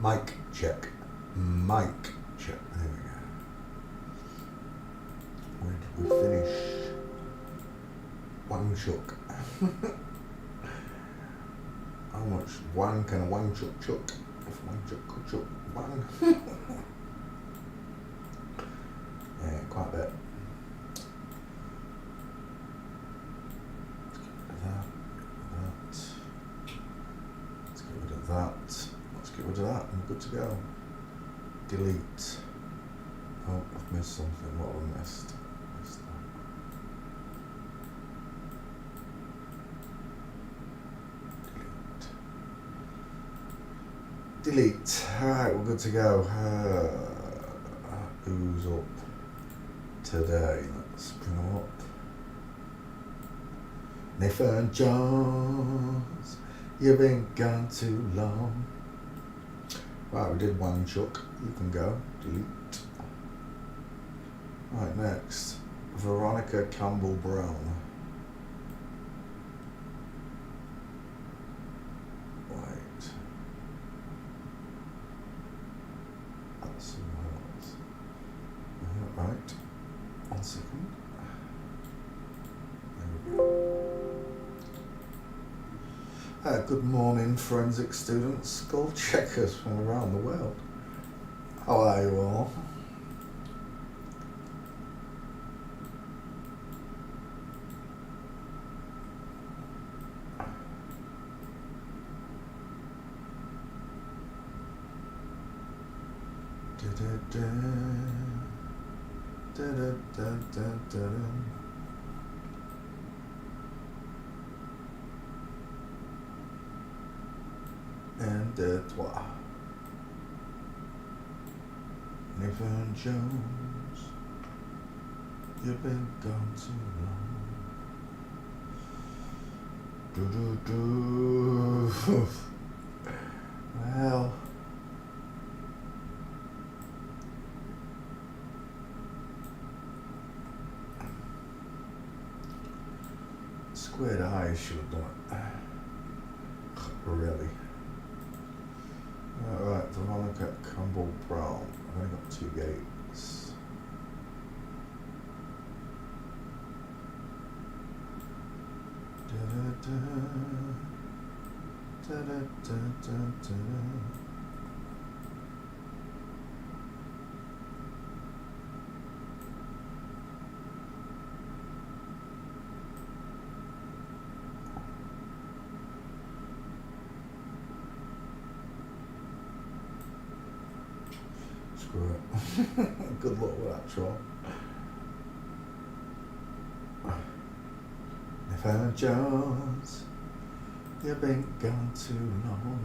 Mic check. Mic check. There we go. Where did we finish? One chuck. How much one can a one chuck chuck? If one chuck could chuck one. Yeah, quite a bit. Let's get rid of that. Let's get rid of that. I'm good to go. Delete. Oh, I've missed something. What have I missed? Missed that. Delete. Alright, we're good to go. Who's up today? Let's bring them up. Nathan Jones, you've been gone too long. Right, we did one chuck. You can go. Delete. Right, next. Veronica Campbell Brown. Wait. That's someone else. Right. 1 second. There we go. Good morning, forensic students, skull checkers from around the world. How are you all? And toi. Nathan Jones, you've been gone too long. Well, squared eyes should have done it. Really. Alright, Veronica Campbell Brown. I've only got 2 gates. Screw it. Good luck with that troll. Nathan Jones, you've been gone too long.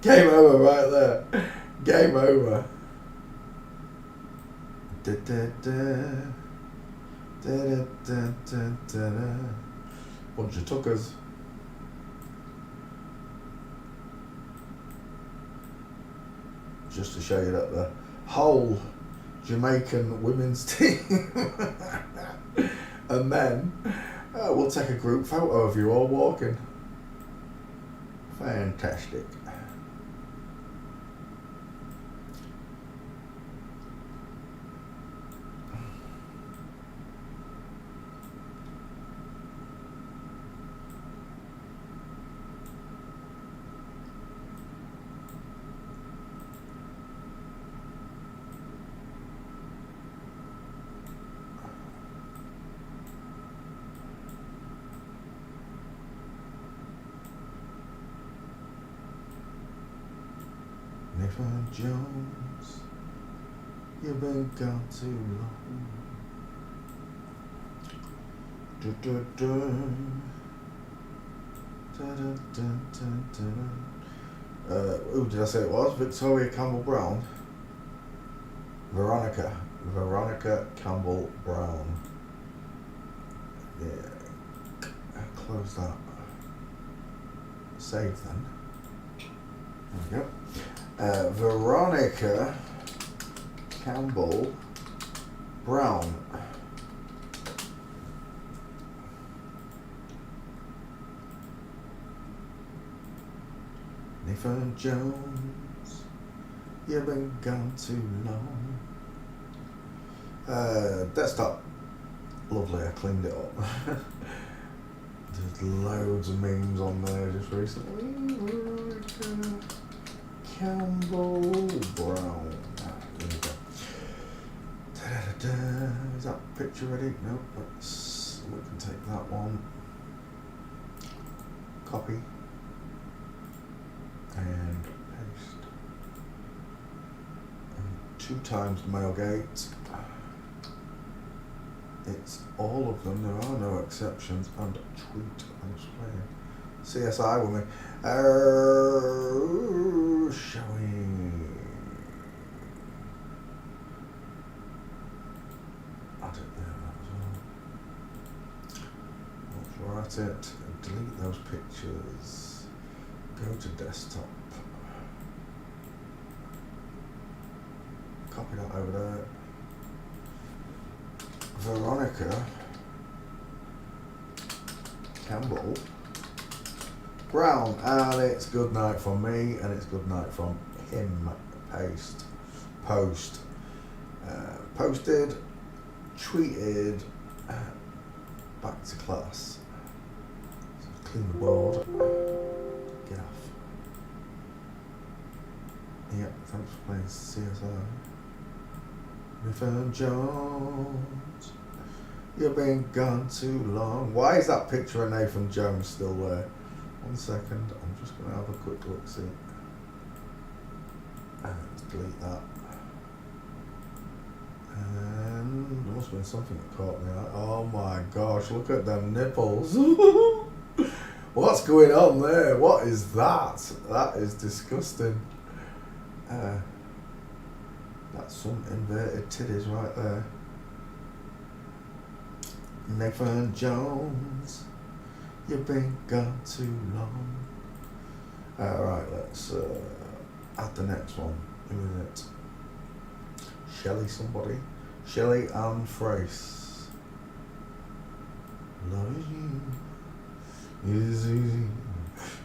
Game over right there. Game over. Bunch of tuckers. Just to show you that the whole Jamaican women's team and men will take a group photo of you all walking. Fantastic. Nathan Jones, you've been gone too long. Who did I say it was? Victoria Campbell Brown. Veronica Campbell Brown. Yeah. Close that. Save then. There we go. Veronica Campbell Brown. Nathan Jones, you've been gone too long. Desktop, lovely, I cleaned it up. There's loads of memes on there just recently. Veronica Campbell Brown. There we go. Da-da-da-da. Is that picture ready? No, we can take that one. Copy. And paste. And 2 times Mailgate. It's all of them, there are no exceptions. And tweet, I'm just playing. CSI with me. Showing. Add it there as well. Once we're at it, delete those pictures. Go to desktop. Copy that over there. Veronica Campbell Brown, and it's good night from me, and it's good night from him. Post. Posted, tweeted, back to class. So clean the board. Get off. Yep, thanks for playing CSI. Nathan Jones, you've been gone too long. Why is that picture of Nathan Jones still there? 1 second, I'm just going to have a quick look, see. And delete that. And there must have been something that caught me out. Oh my gosh, look at them nipples. What's going on there? What is that? That is disgusting. That's some inverted titties right there. Nathan Jones, you've been gone too long. Alright, let's add the next one. Who is it? Shelley somebody? Shelley Ann Frace. Loving you is easy,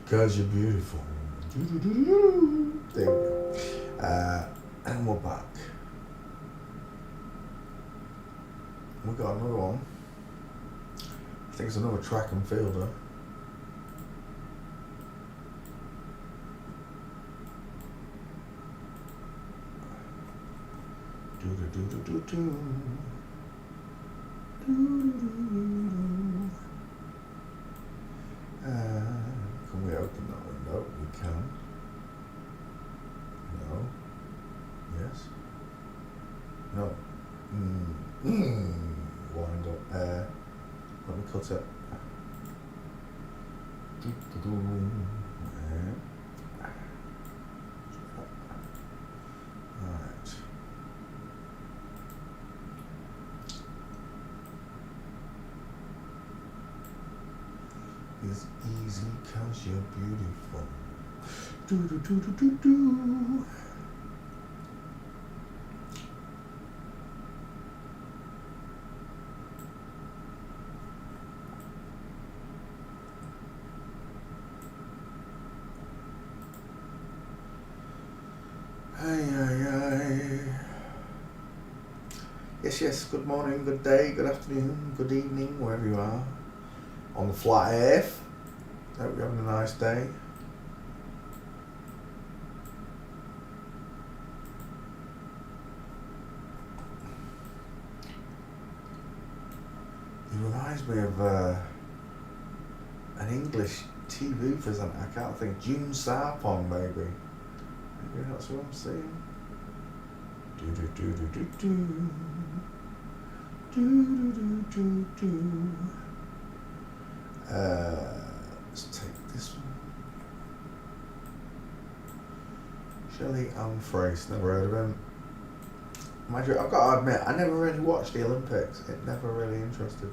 'cause you're beautiful. There we go. And we're back. We got another one. I think it's another track and fielder. Can we open that window? We can. No. Yes. No. Wind up. Let me cut it. Right. It's easy 'cause you're beautiful. Do. Yes, good morning, good day, good afternoon, good evening, wherever you are. On the flat earth. Hope you're having a nice day. He reminds me of an English TV presenter, I can't think, June Sarpong maybe. Maybe that's what I'm saying. Let's take this one. Shelley Ann Frace, never heard of him. Mind you, I've got to admit, I never really watched the Olympics. It never really interested me.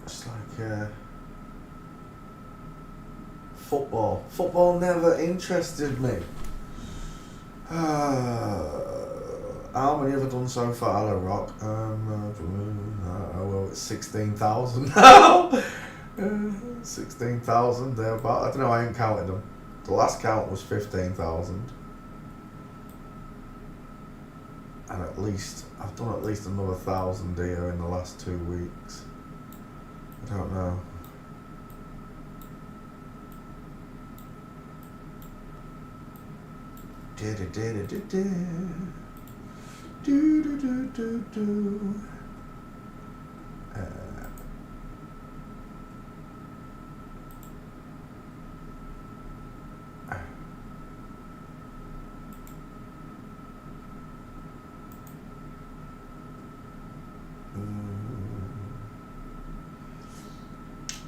It's like football. Football never interested me. How many have I done so far? Hello, Rock. Well, it's 16,000 now. 16,000, they're about. I don't know, I ain't counted them. The last count was 15,000. And I've done at least another 1,000 here in the last 2 weeks. I don't know.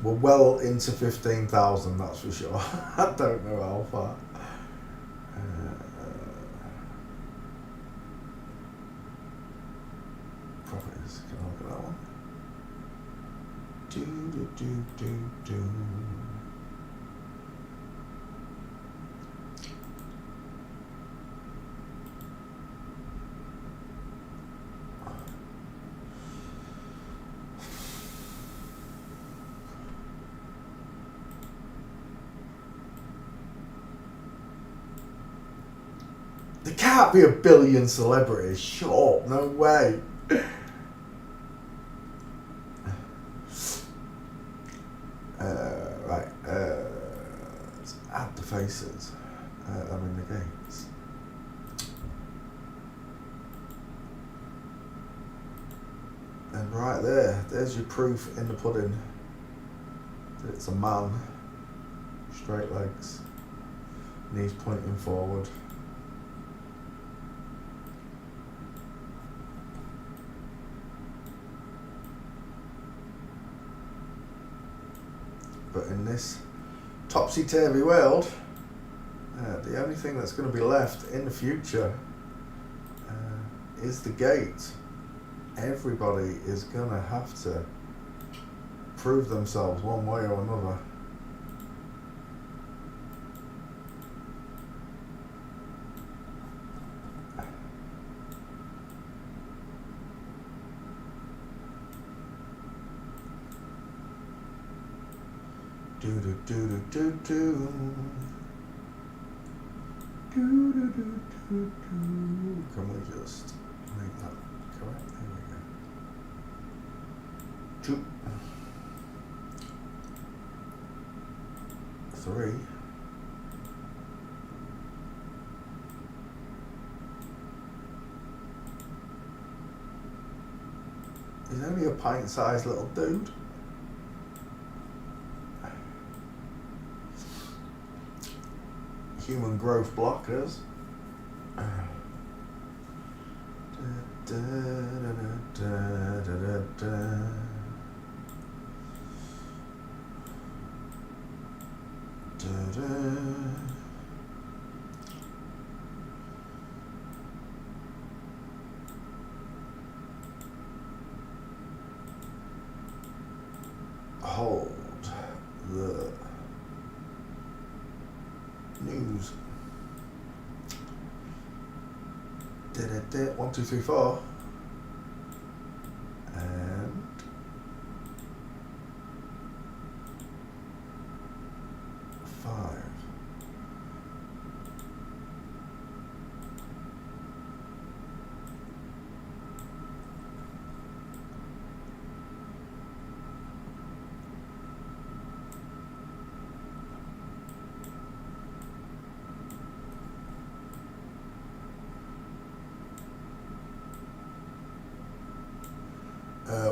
We're well into 15,000, that's for sure. I don't know how far. Properties, can I look at that one? There can't be a billion celebrities. Shut up, no way. Right, let's add the faces. The gates. And right there's your proof in the pudding that it's a man. Straight legs, knees pointing forward. But in this topsy-turvy world, the only thing that's going to be left in the future is the gate. Everybody is going to have to prove themselves one way or another. Can we just make that correct? There we go. 2, 3. He's only a pint-sized little dude. Human growth blockers. Hold the news. 1, 2, 3, 4. And 5.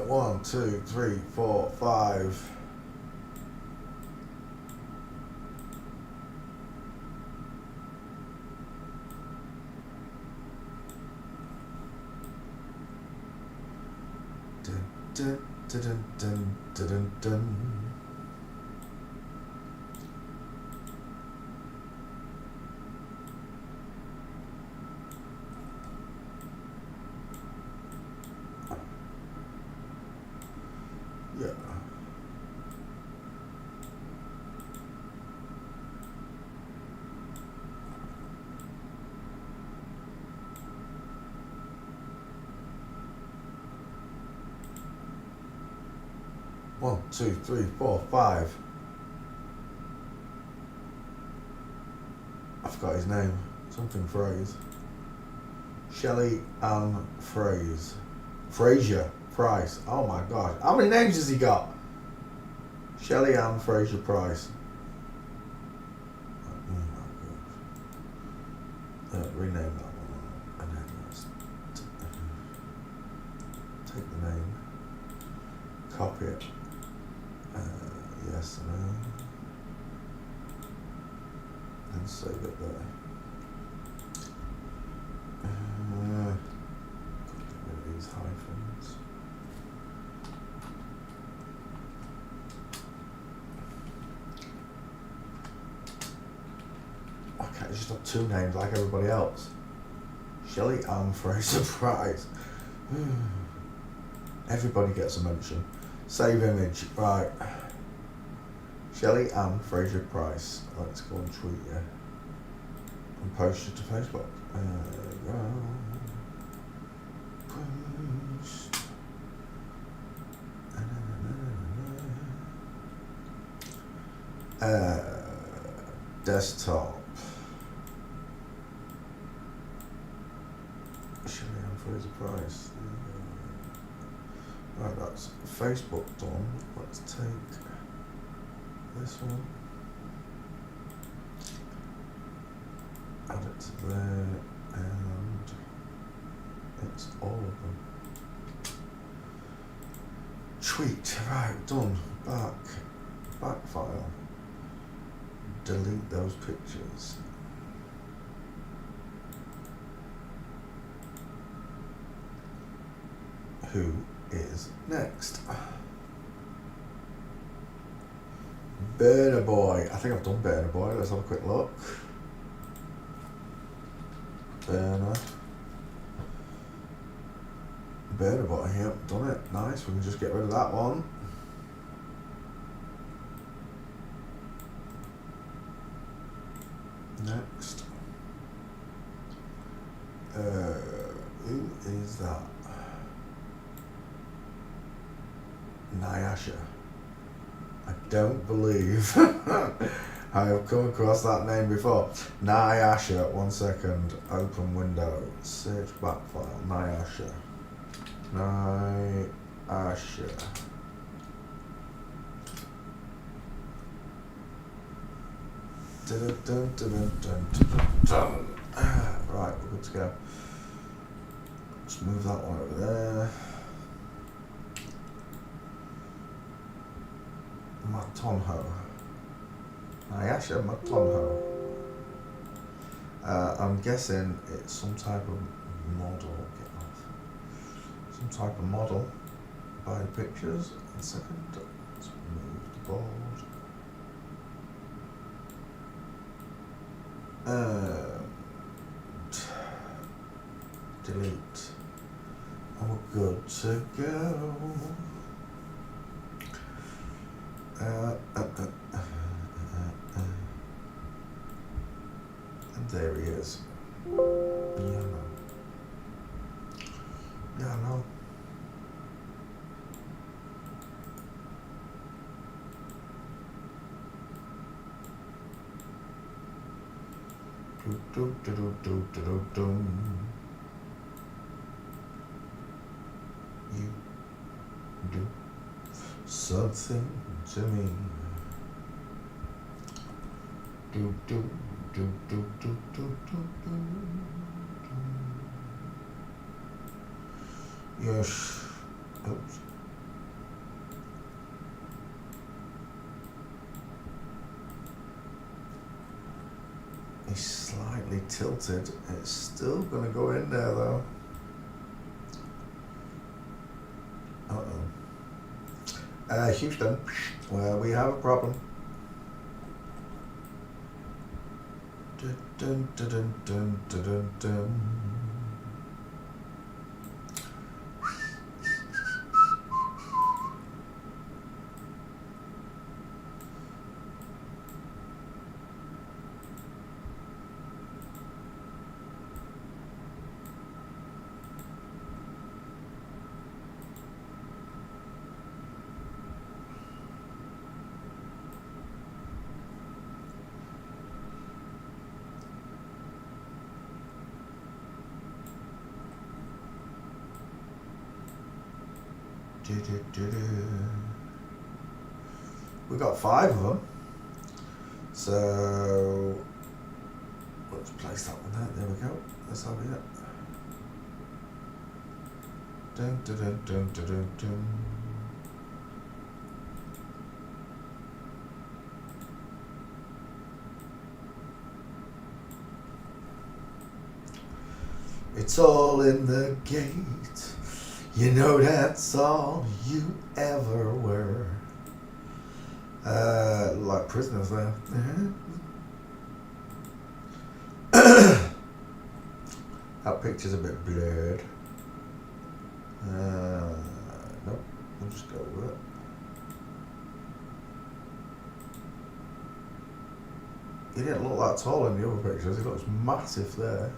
One, 2, 3, 4, 5. dun, dun, dun, dun. Yeah. One, two, three, four, five. I forgot his name. Something Phrase. Shelley Ann Phrase. Fraser Price. Oh my gosh. How many names has he got? Shelley Ann Fraser Price. Oh my gosh. Rename that one. And then let's take the name. Copy it. Yes and no. And save it there. Get rid of these hyphens. I can't just have two names like everybody else. Shelley Ann Fraser Price. Everybody gets a mention. Save image. Right. Shelley Ann Fraser Price. Let's go and tweet you. And post it to Facebook. There you go. Post. Desktop. Shelley Ann Fraser Price. Right, that's Facebook done. Let's take this one. Add it to there, and it's all of them. Tweet, right, done. Back file. Delete those pictures. Who is next? Burner Boy. I think I've done Burner Boy. Let's have a quick look. Burner Boy. Yep, done it. Nice. We can just get rid of that one. Next. Who is that? Nyasha. I don't believe I have come across that name before. Nyasha. 1 second. Open window. Search back file. Nyasha. Nyasha. Dun, dun, dun, dun, dun, dun. Right, we're good to go. Let's move that one over there. Matonho. Nyasha Matonho. I'm guessing it's some type of model. Get off. Some type of model. Buy pictures. 1 second. Let's move the board. Delete. And we're good to go. And there he is. Yeah, no. Yeah, no. Do do do do do do do. You do something to me. Do do do do do do do do. Yes. Oops. He's slightly tilted. It's still gonna go in there though. Uh-oh. Houston, well, we have a problem. Dun, dun, dun, dun, dun, dun, dun. We got 5 of them, so let's place that one there. There we go. Let's have it. Dun, dun, dun, dun, dun, dun, dun. It's all in the gate. You know that's all you ever were. Like prisoners there. That picture's a bit blurred. Nope, we'll just go with it. He didn't look that tall in the other pictures, he looks massive there.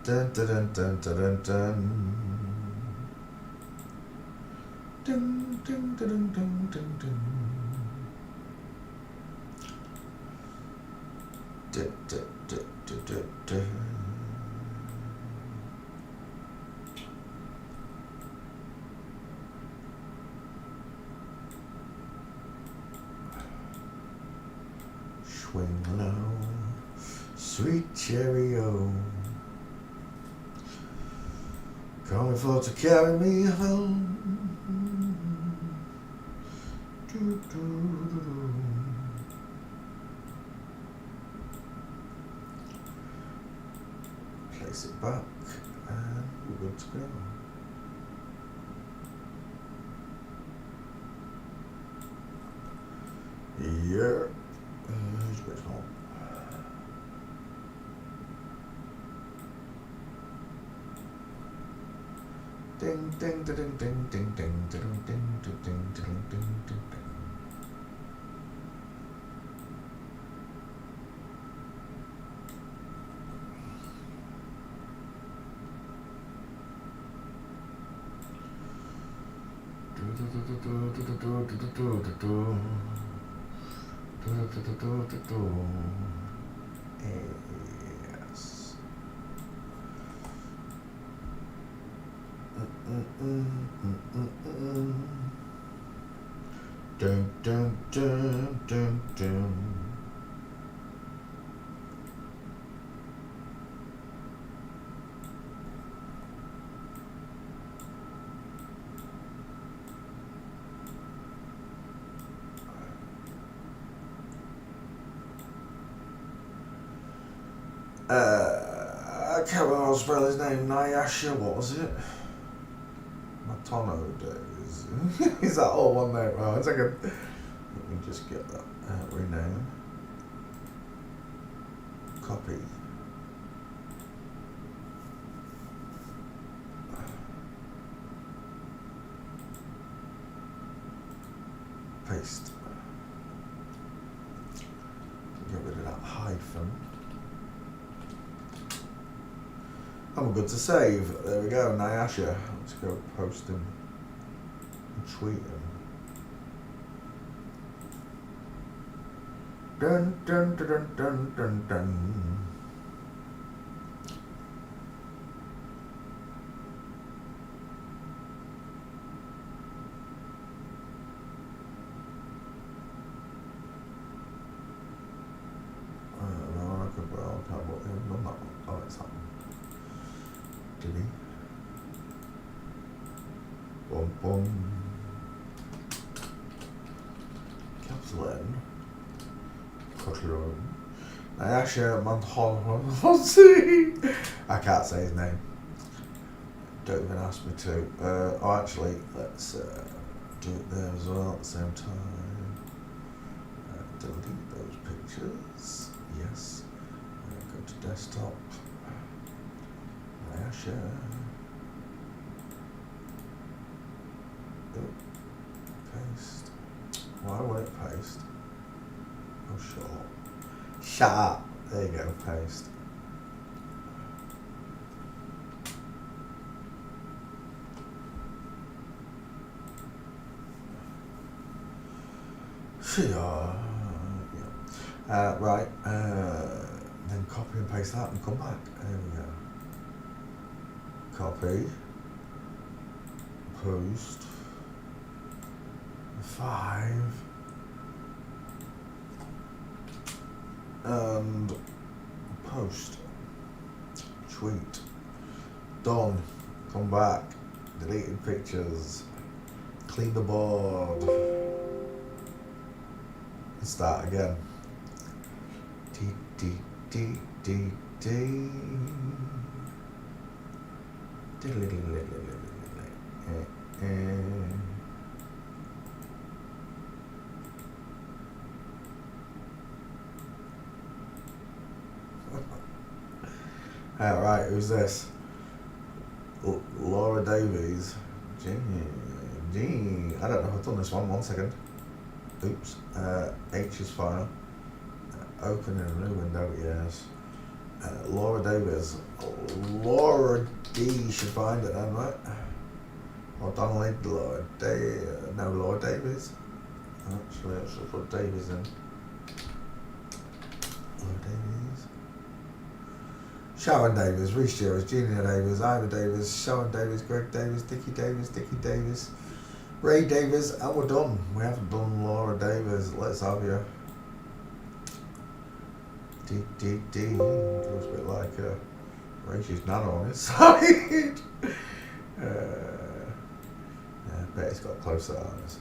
Dun dun dun dun dun dun dun. Dun dun dun dun dun dun dun. Dun dun dun dun dun dun. Swing low, sweet cherry-o. Coming for to carry me home. Do, do, do, do. Place it back and we're good to go. Yeah. Where's home? Ding ding ding ding ding ding ding ding ding ding ding ding ding ding. Yes. Dun dun dun dun dun. I can't remember how to spell his name. Nyasha, what was it? Matono Days. Is that all one name? Oh, it's like a. Let me just get that rename. Copy. Paste. Get rid of that hyphen. And we're good to save. There we go, Nyasha. Let's go post him and tweet him. Dun dun dun dun dun dun dun. Oh, it's happened. Did he? Boom, boom. Capital N. Capital Ayasha I can't say his name. Don't even ask me to. Actually, let's do it there as well at the same time. Delete those pictures. Yes. Go to desktop. Ayasha. Paste. Why won't it paste? Oh, shut up. Shut up. There you go, paste. Right. Then copy and paste that and come back. There we go. Copy. Post. 5. And post. Tweet. Done. Come back. Deleted pictures. Clean the board. Start again. D D D D D. Alright, who's this? Laura Davies. Gee, I don't know if I've done this one. 1 second. Oops. H is file. Open in a new window, yes. Laura Davies. Laura D should find it then, right? Or Donnelly, Laura no, Laura Davies. Actually, let's put Davies in. Laura Davies. Sharon Davies, Reece Jones, Gina Davies, Ivor Davies, Sharon Davies, Greg Davies, Dickie Davies, Ray Davies, and we're done. We haven't done Laura Davies. Let's have you. D. Looks a bit like Rachel's nana on his side. I bet he's got closer eyes.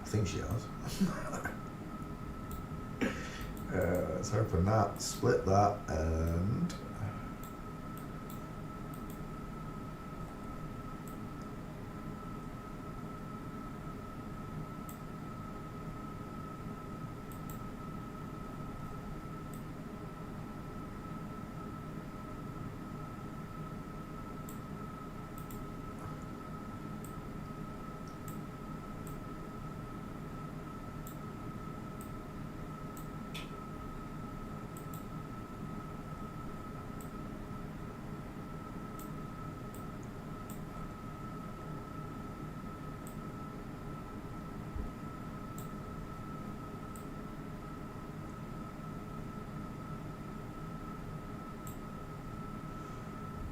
I think she has. Let's open that, split that, and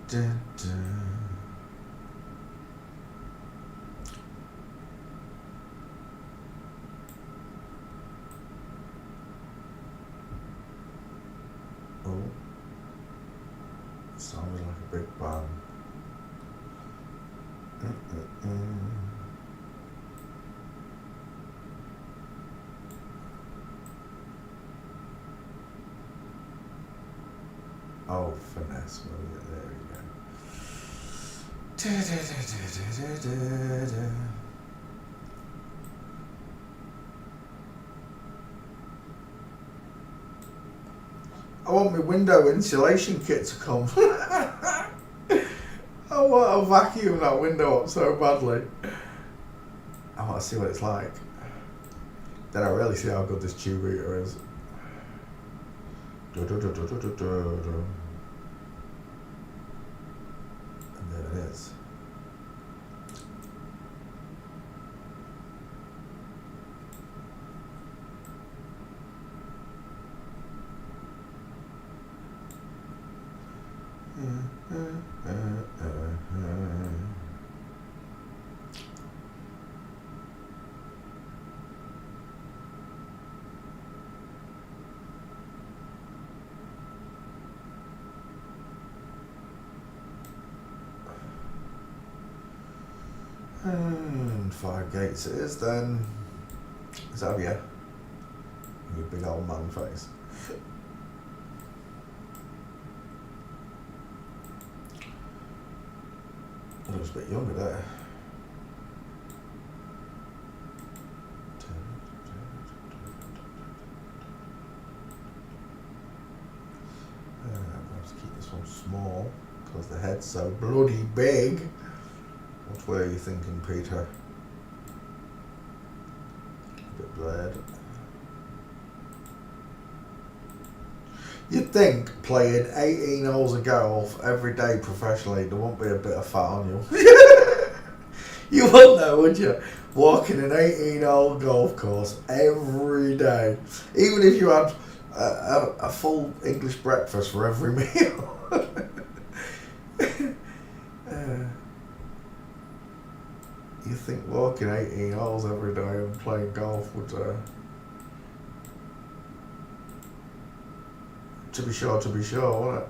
dun, dun. Oh, sounded like a big bang. Oh, finesse, there we go. I want my window insulation kit to come. I want to vacuum that window up so badly. I want to see what it's like. Then I really see how good this tube reader is. And there it is. And 5 gates it is then. Is that yeah? You big old man face. I was a bit younger there. Let's keep this one small because the head's so bloody big. What were you thinking, Peter? A bit blurred. You'd think playing 18 holes of golf every day professionally, there won't be a bit of fat on you. You wouldn't though, would you? Walking an 18-hole golf course every day. Even if you had a full English breakfast for every meal. You think walking 18 holes every day and playing golf would... To be sure, won't it?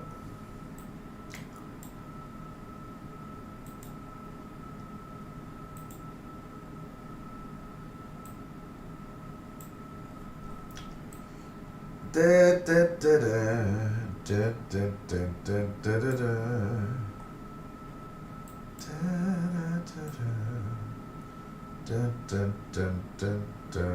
Da da da da da da da da da da da da da da da.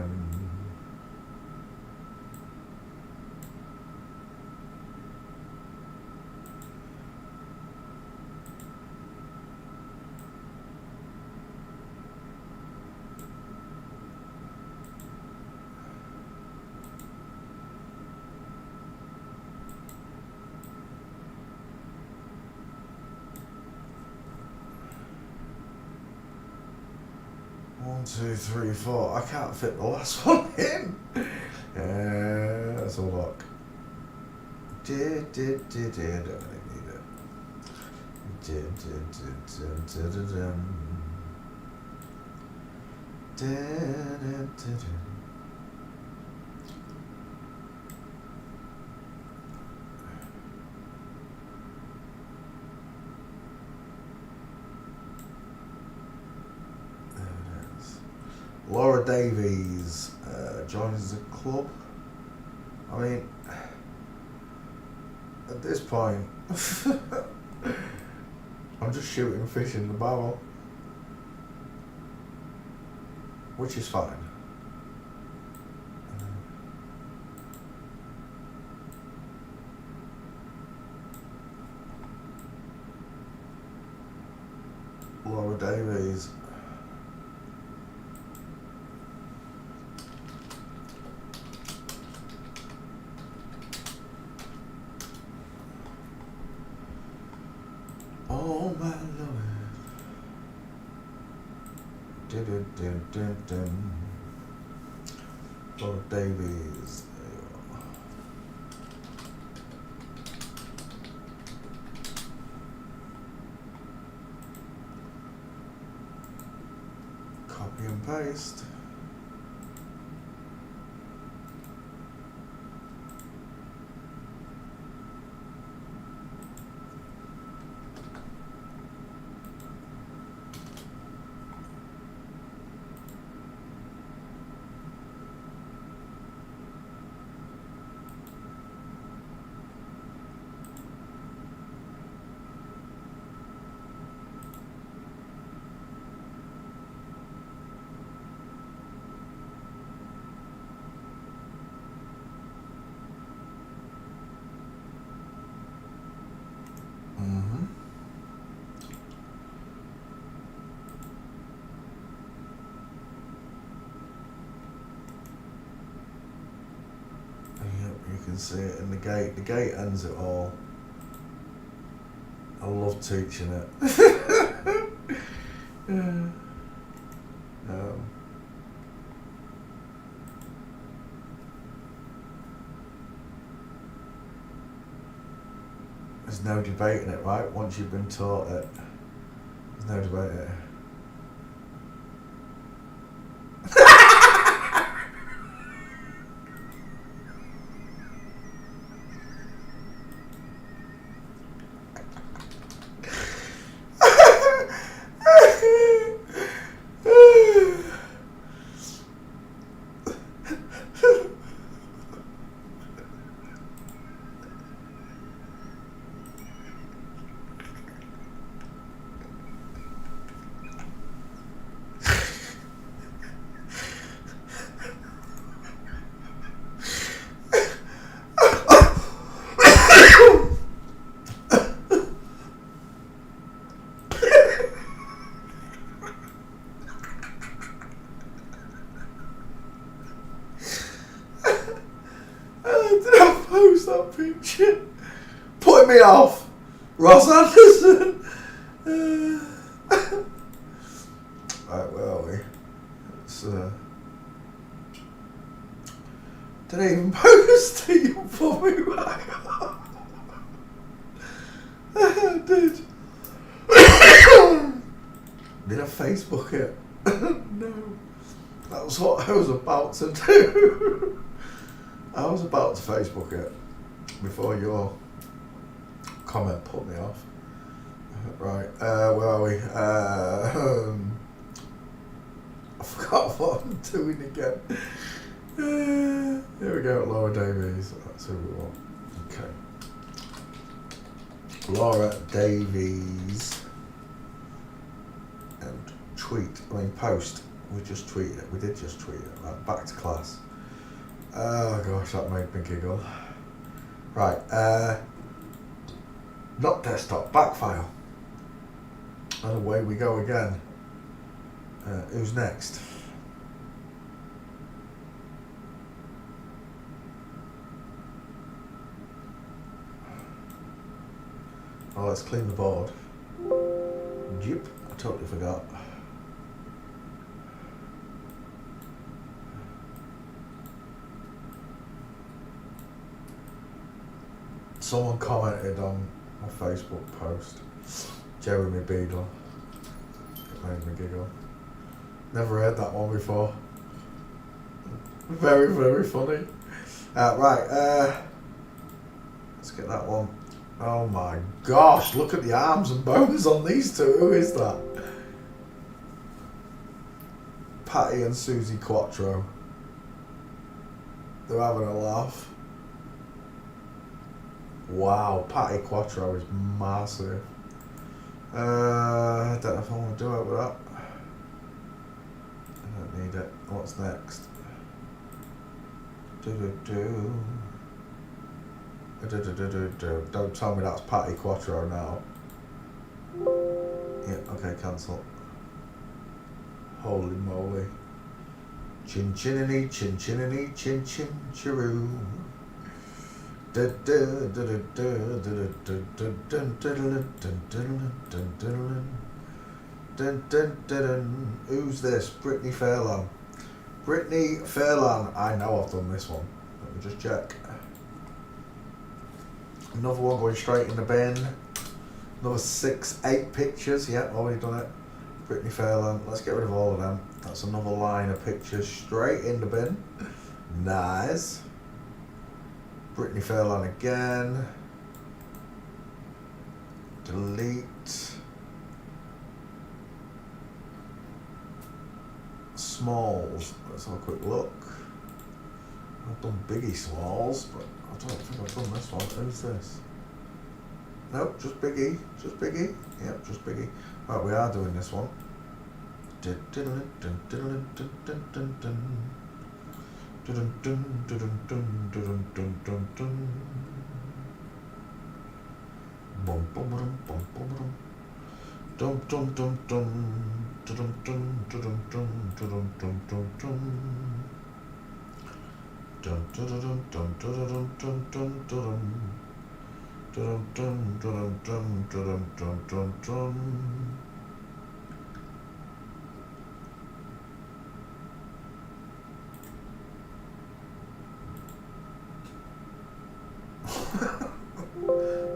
One, two, three, four. I can't fit the last one in. That's a look. I don't need it. Laura Davies joins the club. I mean, at this point, I'm just shooting fish in the barrel, which is fine. Laura Davies. Oh my Lord. Laura Davies. Copy and paste. You can see it in the gate. The gate ends it all. I love teaching it. There's no debating it, right? Once you've been taught it, there's no debating it. post that picture. Putting me off. Ross Anderson. Right, where are we? It's, did I even post it? You put me back on. I did. Did I Facebook it? No. That was what I was about to do. I was about to Facebook it before your comment put me off. Right, where are we? I forgot what I'm doing again. Here we go, Laura Davies. That's who we want. Okay. Laura Davies. And post. We just tweeted it. We did just tweet it. Right, back to class. Oh gosh, that made me giggle. Right, not desktop, back file. And away we go again. Who's next? Oh, let's clean the board. Yep, I totally forgot. Someone commented on my Facebook post, Jeremy Beadle. It made me giggle. Never heard that one before. Very, very funny. Right, let's get that one. Oh my gosh, look at the arms and bones on these two. Who is that? Patty and Susie Quattro. They're having a laugh. Wow, Patty Quattro is massive. I don't know if I want to do it with that. I don't need it. What's next? Don't tell me that's Patty Quattro now. Yeah, okay, cancel. Holy moly. Chin chinny, chin chinny, chin chin chiroo. Who's this? Brittany Fairlawn. Brittany Fairlawn. I know I've done this one. Let me just check. Another one going straight in the bin. Another 8 pictures. Yep, already done it. Brittany Fairlawn. Let's get rid of all of them. That's another line of pictures straight in the bin. Nice. Brittany Fairlawn again. Delete. Smalls. Let's have a quick look. I've done Biggie Smalls, but I don't think I've done this one. Who's this? Nope, just Biggie. Just Biggie. Yep, just Biggie. Right, we are doing this one.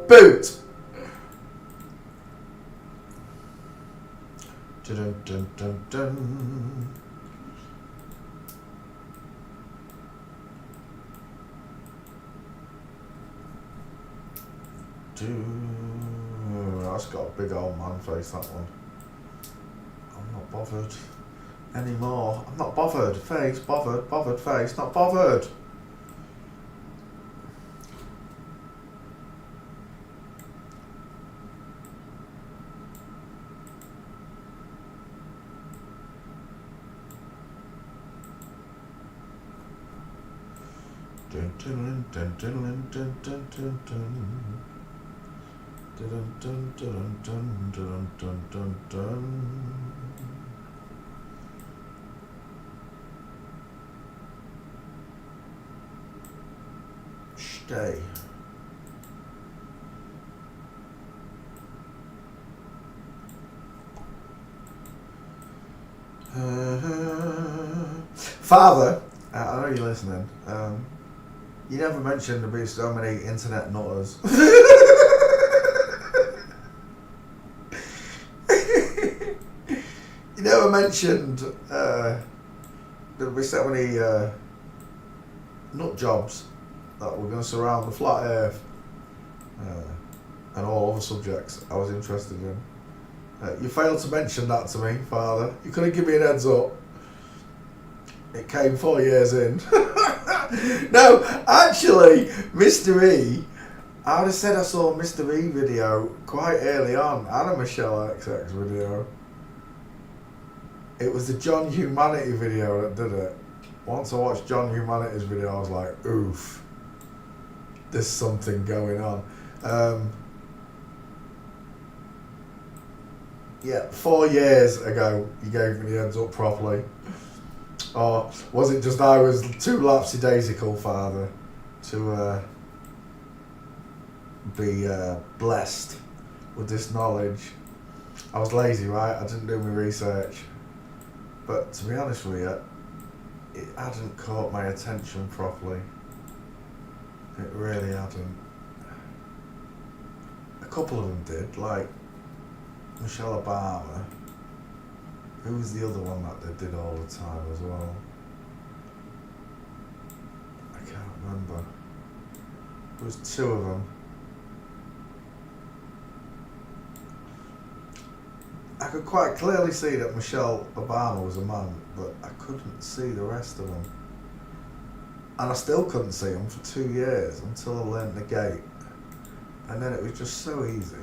Boot. Dun, dun, dun, dun. That's got a big old man face, that one. I'm not bothered anymore. I'm not bothered. Face, bothered, bothered face, not bothered. day. Father, I know you're listening. You never mentioned there'd be so many internet nutters. You never mentioned there'd be so many nut jobs that were going to surround the flat earth and all other subjects I was interested in. You failed to mention that to me, Father. You could have given me an heads up. It came 4 years in. No, actually, Mr. E, I would have said I saw a Mr. E video quite early on and a Michelle XX video. It was the John Humanity video that did it. Once I watched John Humanity's video, I was like, oof, there's something going on. Yeah, 4 years ago, you gave me the heads up properly. Or was it just I was too lapsy-daisical, Father, to be blessed with this knowledge? I was lazy, right? I didn't do my research. But to be honest with you, it hadn't caught my attention properly. It really hadn't. A couple of them did, like Michelle Obama. Who was the other one that they did all the time as well? I can't remember. There was two of them. I could quite clearly see that Michelle Obama was a man, but I couldn't see the rest of them. And I still couldn't see them for 2 years until I learnt the gate. And then it was just so easy.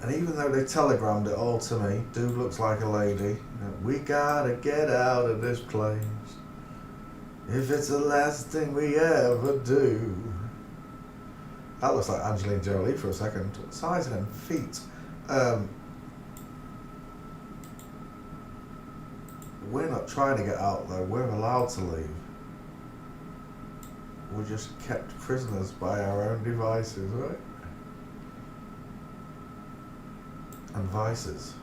And even though they telegrammed it all to me, dude looks like a lady. We gotta get out of this place. If it's the last thing we ever do. That looks like Angelina Jolie for a second. Size of them feet. We're not trying to get out though. We're allowed to leave. We're just kept prisoners by our own devices, right? And vices.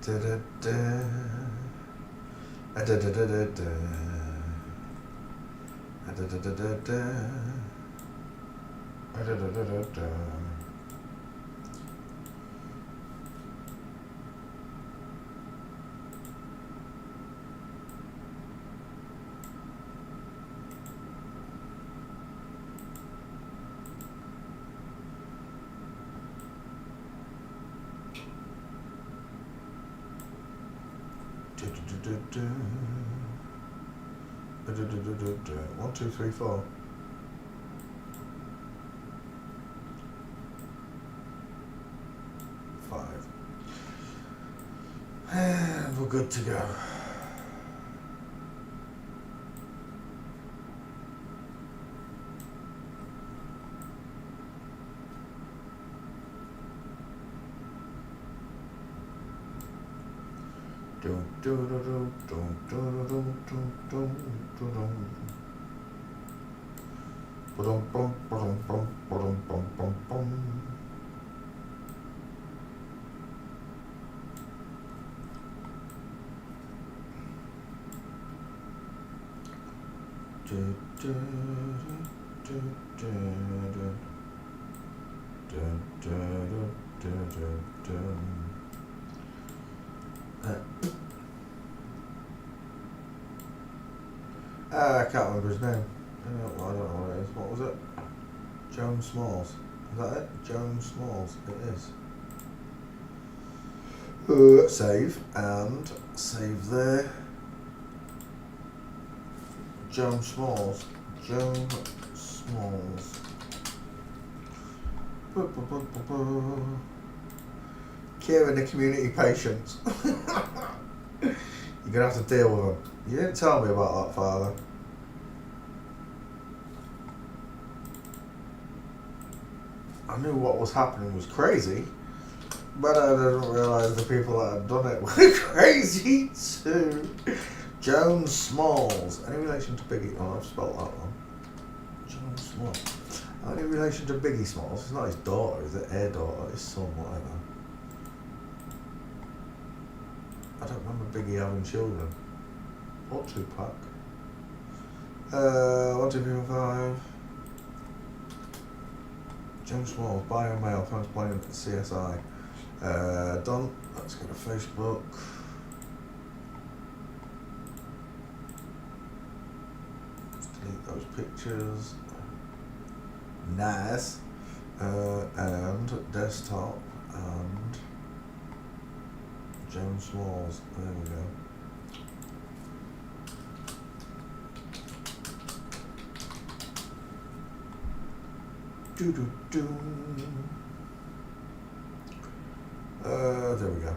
Da da da. Da da da da da. Da da da da da. Da da da da da. One, two, three, four. Five. And we're good to go. I can't remember his name. I don't know what it is. What was it? Joan Smalls. Is that it? Joan Smalls. It is. Save and Save there. Joan Smalls. Joan Smalls. Caring the community patients. You're going to have to deal with them. You didn't tell me about that, Father. I knew what was happening was crazy, but I didn't realise the people that had done it were crazy too. Joan Smalls. Any relation to Biggie? Oh, I've spelled that wrong. Joan Smalls. Any relation to Biggie Smalls? It's not his daughter, is it? Her daughter, his son, whatever. I don't remember Biggie having children. Or Tupac. 1, 2, 3, 4, 5. Joan Smalls, bio male, fans playing at CSI. Done. Let's go to Facebook. Let's delete those pictures. Nice. And desktop and Joan Smalls. There we go. There we go.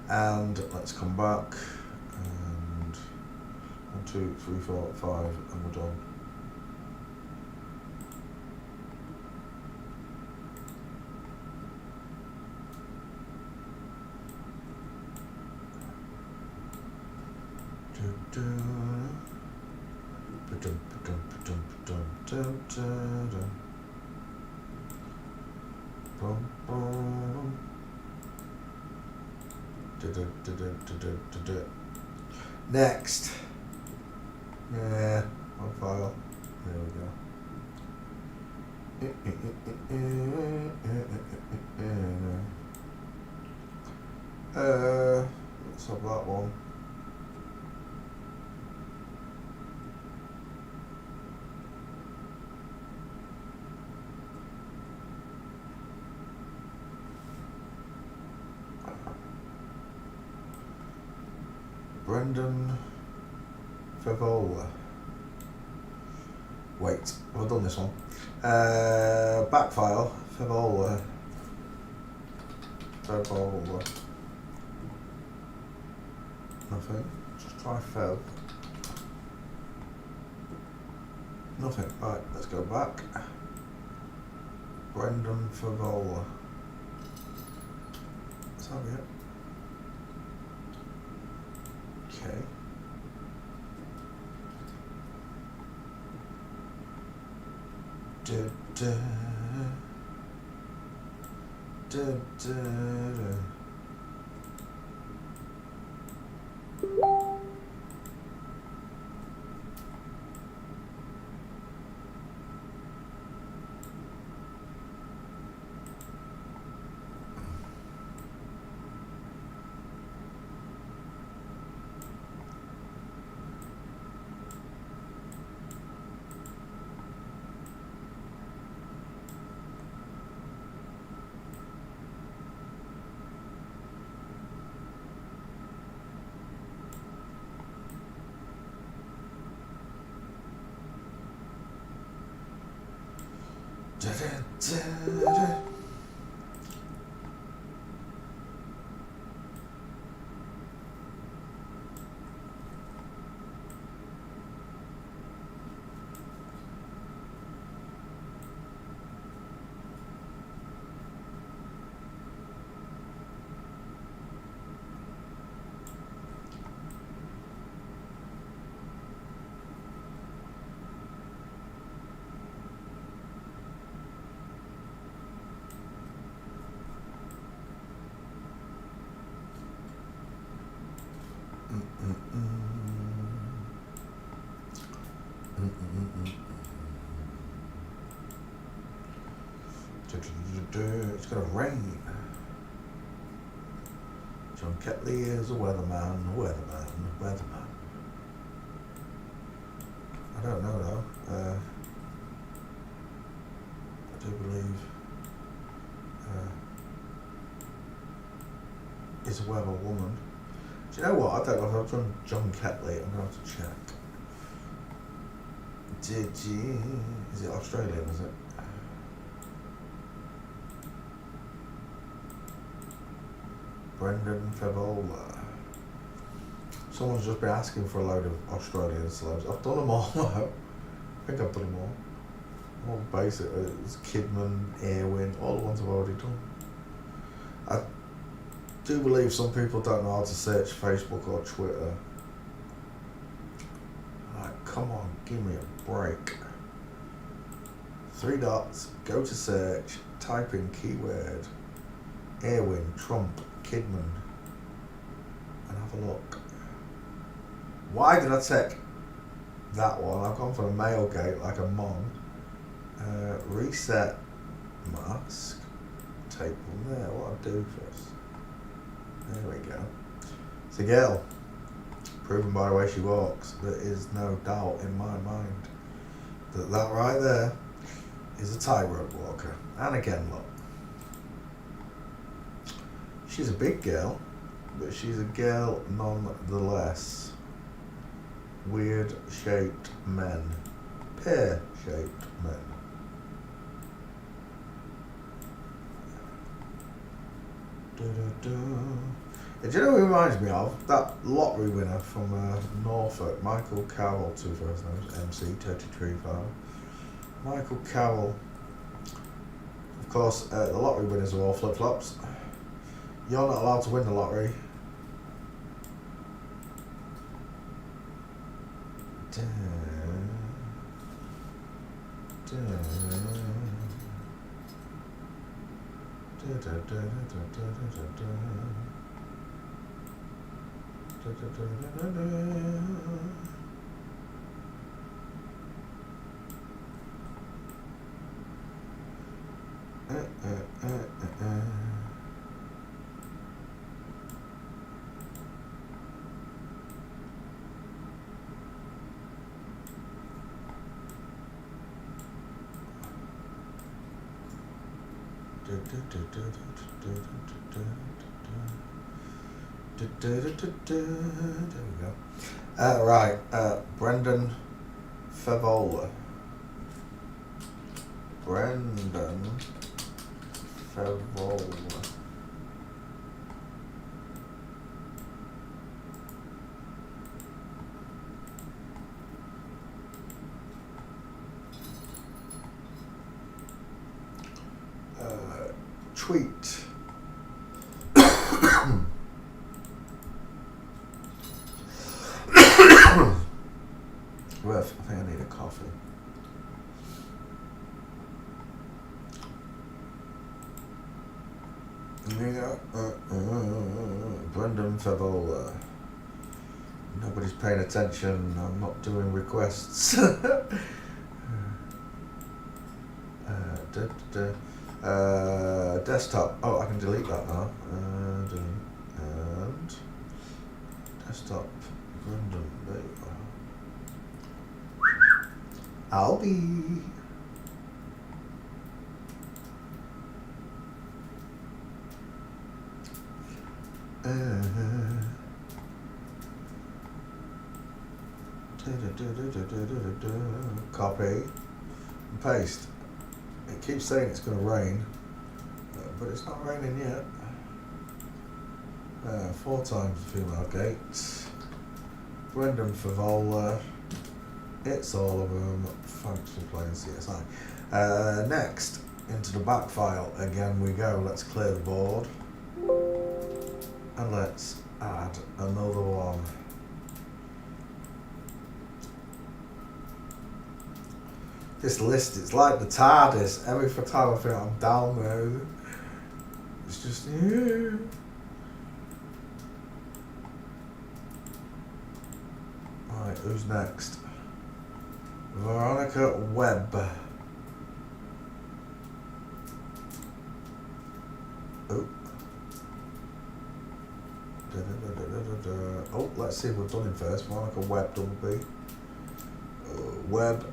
And let's come back. And 1, 2, 3, 4, 5, and we're done. Next. Yeah, one file. There we go. Let's have that one. Brendan Favola. Wait, I've done this one. Back file, Favola. Nothing. Just try Fev. Nothing. Right, let's go back. Brendan Favola. Let's have it. Okay. It's gonna rain. John Ketley is a weatherman. I don't know though. I do believe is a weather woman. you know what? I don't know if I've done John Ketley. I'm going to have to check. Is it Australian, is it? Brendan Favola. Someone's just been asking for a load of Australian celebs. I've done them all. I think I've done them all. All basic. It's Kidman, Airwin, all the ones I've already done. I do believe some people don't know how to search Facebook or Twitter. Like, come on, give me a break. 3 dots, go to search, type in keyword, Airwin, Trump, Kidman, and have a look. Why did I take that one? I've gone for a male gate like a mon. Reset mask, take one there. What I do first? There we go. It's a girl, proven by the way she walks. There is no doubt in my mind that that right there is a tightrope walker. And again, look, she's a big girl, but she's a girl nonetheless. Weird shaped men, pear shaped men. Do you know who reminds me of? That lottery winner from Norfolk, Michael Carroll, 2 first names, MC, 33 Michael Carroll. Of course, the lottery winners are all flip-flops. You're not allowed to win the lottery. There we go. Right, Brendan Favola. Brendan Favola. Tweet. Ref, I think I need a coffee. Yeah, Brendan Favola. Nobody's paying attention. I'm not doing requests. Desktop. Oh, I can delete that now. Delete. And desktop. Brendan. There you go. I'll be. Copy and paste. It keeps saying it's going to rain, but it's not raining yet. 4 times the female gate. Brendan Favola. It's all of them. Thanks for playing CSI. Next, into the back file again we go. Let's clear the board. And let's add another one. This list, it's like the TARDIS. Every time I think I'm down there, it's just, yeah. Right, who's next? Veronica Webb. Oh. Oh, let's see if we've done him first. Veronica Webb, double B. Webb.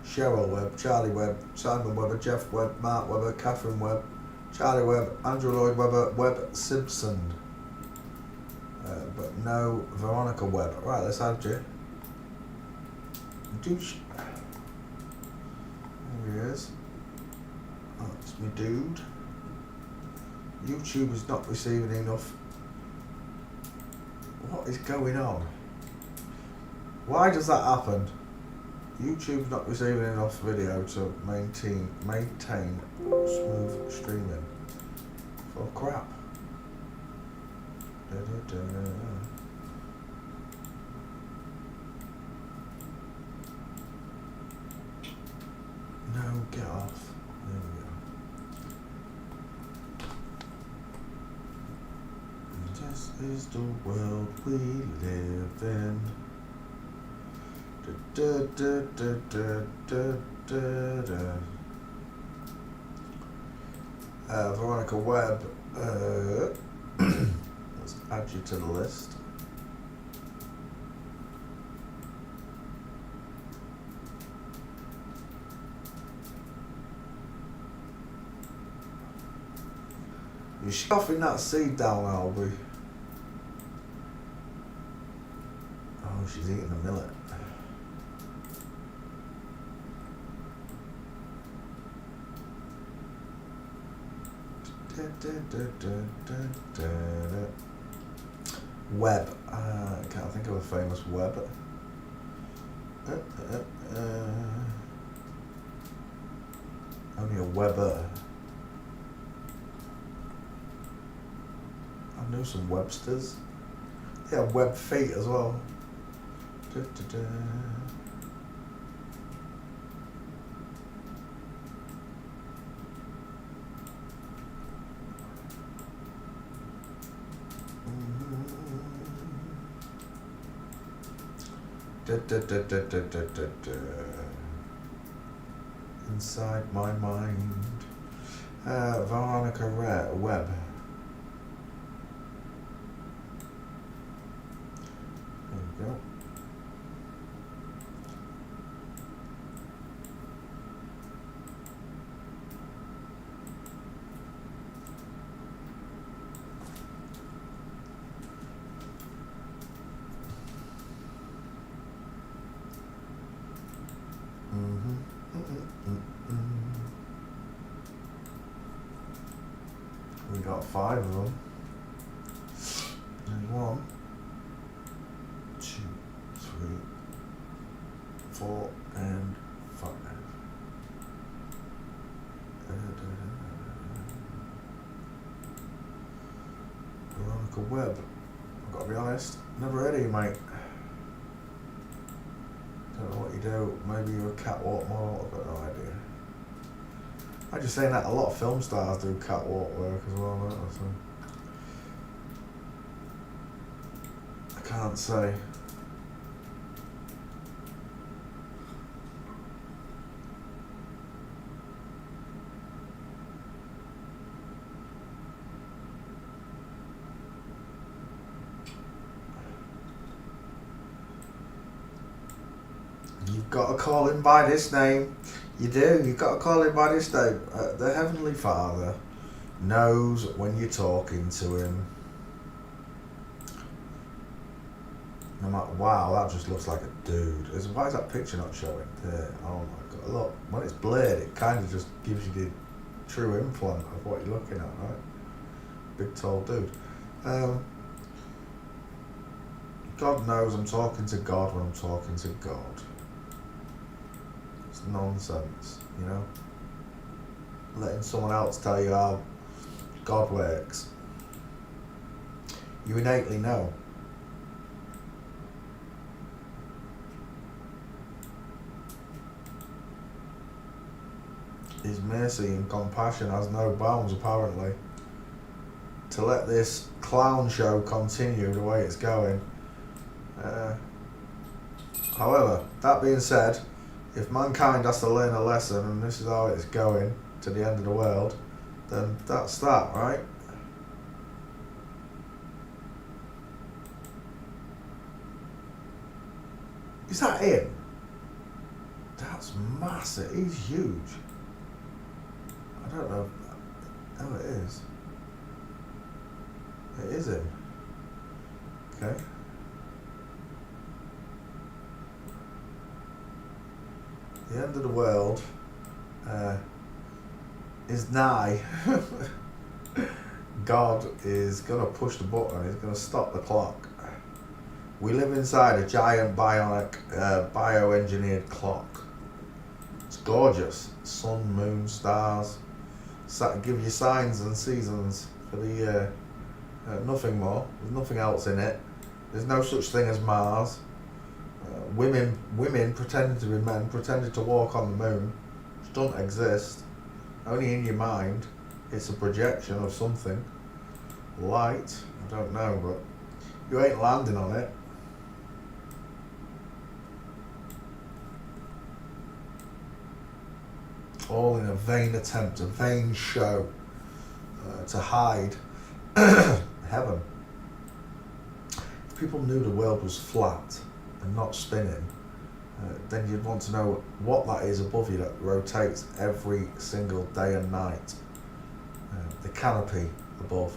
Cheryl Webb, Charlie Webb, Simon Webber, Jeff Webb, Mark Webber, Catherine Webb, Charlie Webb, Andrew Lloyd Webber, Webb Simpson. But no Veronica Webb. Right, let's add you. Douche. There he is. That's me dude. YouTube is not receiving enough. What is going on? Why does that happen? YouTube's not receiving enough video to maintain smooth streaming. For crap. No, get off. There we go. This is the world we live in. Veronica Webb. Let's add you to the list. You're scoffing that seed down, Albie. Oh, she's eating the millet. Web. Can't think of a famous web. Only a Webber. I know some Websters. They have web feet as well. Inside my mind. Veronica Webb. There we go. We got 5 of them. And 1, 2, 3, 4, and 5. Veronica Webb. I've got to be honest, never heard of you, mate. Don't know what you do. Maybe you're a catwalk model. I've got no idea. I'm just saying that a lot of film stars do catwalk work as well, don't they? So I can't say. You've got to call him by this name. You do. You've got to call him by this name. The Heavenly Father knows when you're talking to him. No matter, wow, that just looks like a dude. Why is that picture not showing? There. Oh my God. Look, when it's blurred, it kind of just gives you the true implant of what you're looking at, right? Big, tall dude. God knows I'm talking to God when I'm talking to God. It's nonsense, you know? Letting someone else tell you how God works. You innately know. His mercy and compassion has no bounds, apparently. To let this clown show continue the way it's going. However, that being said, if mankind has to learn a lesson and this is how it's going to the end of the world, then that's that, right? Is that him? That's massive. He's huge. I don't know. Oh, it is. It is him. Okay. The end of the world is nigh. God is going to push the button. He's going to stop the clock. We live inside a giant bionic, bioengineered clock. It's gorgeous. Sun, moon, stars. Give you signs and seasons for the year. Nothing more. There's nothing else in it. There's no such thing as Mars. Women pretending to be men, pretending to walk on the moon, which don't exist. Only in your mind. It's a projection of something. Light, I don't know, but you ain't landing on it. All in a vain attempt, a vain show to hide heaven. If people knew the world was flat and not spinning, then you'd want to know what that is above you that rotates every single day and night. The canopy above.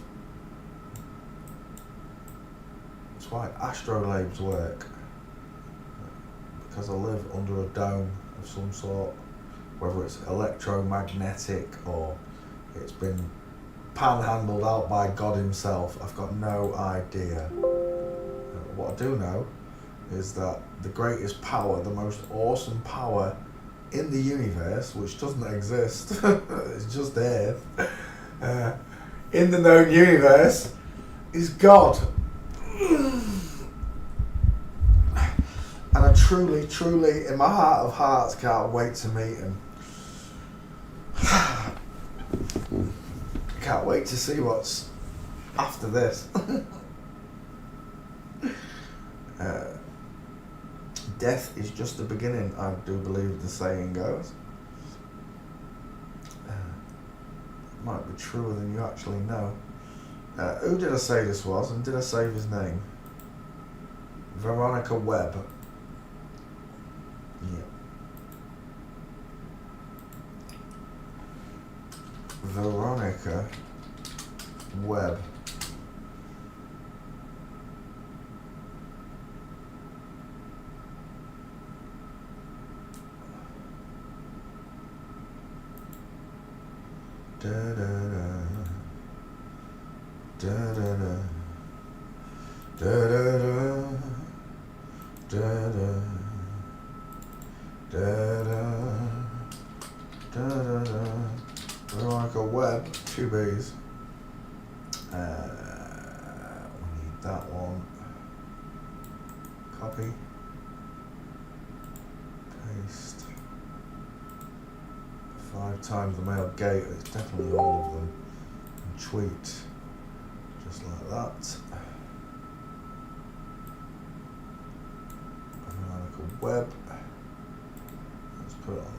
That's why astrolabes work. Because I live under a dome of some sort, whether it's electromagnetic or it's been panhandled out by God himself, I've got no idea. What I do know is that the greatest power, the most awesome power in the universe, which doesn't exist, it's just there, in the known universe, is God. And I truly, truly, in my heart of hearts, can't wait to meet him. Can't wait to see what's after this. Death is just the beginning, I do believe the saying goes. It might be truer than you actually know. Who did I say this was, and did I save his name? Veronica Webb. Yeah. Veronica Webb. Da da da da da da da da da da da da. Veronica Webb, 2 B's. We need that one. Copy. Paste. 5 times the male gate. It's definitely all of them. And tweet. Just like that. Veronica Webb. Let's put it on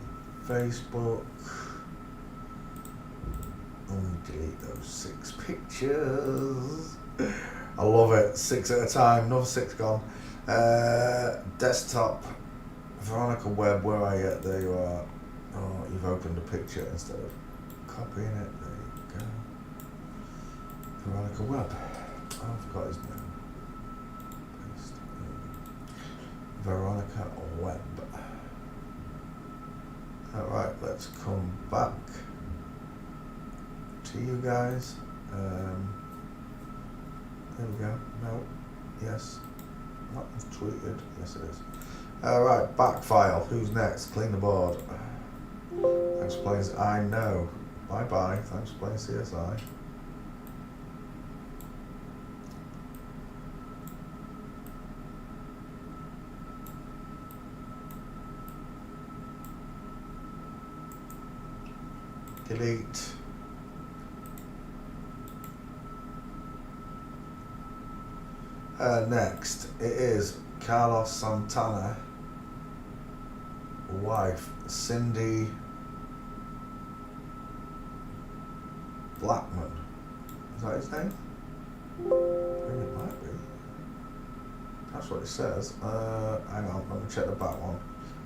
Facebook. Only delete those 6 pictures. I love it. 6 at a time. Another 6 gone. Desktop. Veronica Webb. Where are you? There you are. Oh, you've opened a picture instead of copying it. There you go. Veronica Webb. Oh, I forgot his name. Paste. Veronica Webb. Alright, let's come back to you guys. There we go. No. Yes. That was tweeted. Yes, it is. Alright, back file. Who's next? Clean the board. Thanks for playing. I know. Bye bye. Thanks for playing CSI. Delete. Next, it is Carlos Santana, wife Cindy Blackman. Is that his name? I think it might be. That's what it says. Hang on, let me check the back one.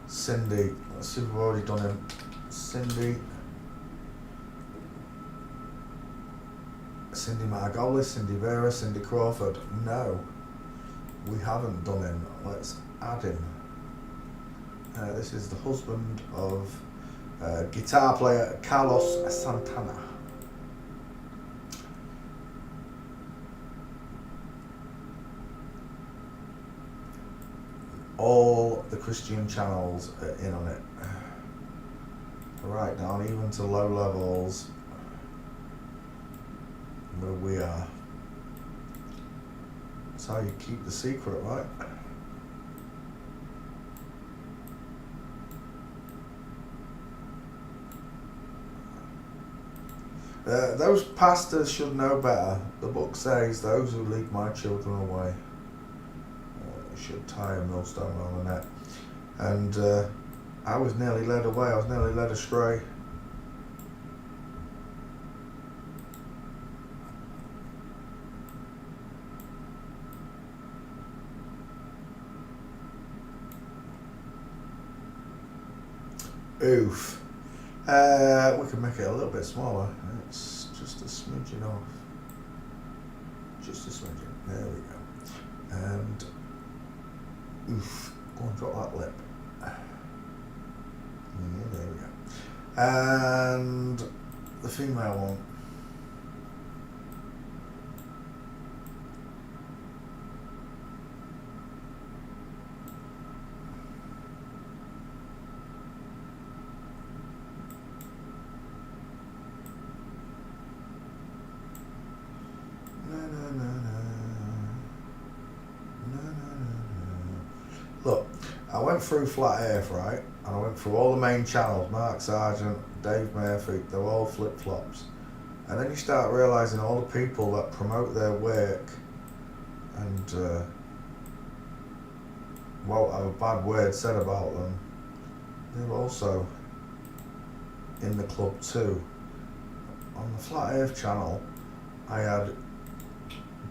Cindy. Let's see if we've already done him. Cindy Cindy Margolis, Cindy Vera, Cindy Crawford. No, we haven't done him. Let's add him. This is the husband of guitar player Carlos Santana. All the Christian channels are in on it. Right down even to low levels where we are. That's how you keep the secret, right? Those pastors should know better. The book says, those who lead my children away should tie a millstone on the neck. And I was nearly led away, I was nearly led astray. Oof. We can make it a little bit smaller. It's just a smidgen off. Just a smidgen. There we go. And oof. Go and drop that lip. Yeah, there we go. And the female one. Look, I went through Flat Earth, right? And I went through all the main channels, Mark Sargent, Dave Murphy, they're all flip-flops. And then you start realising all the people that promote their work and won't have a bad word said about them, they're also in the club too. On the Flat Earth channel, I had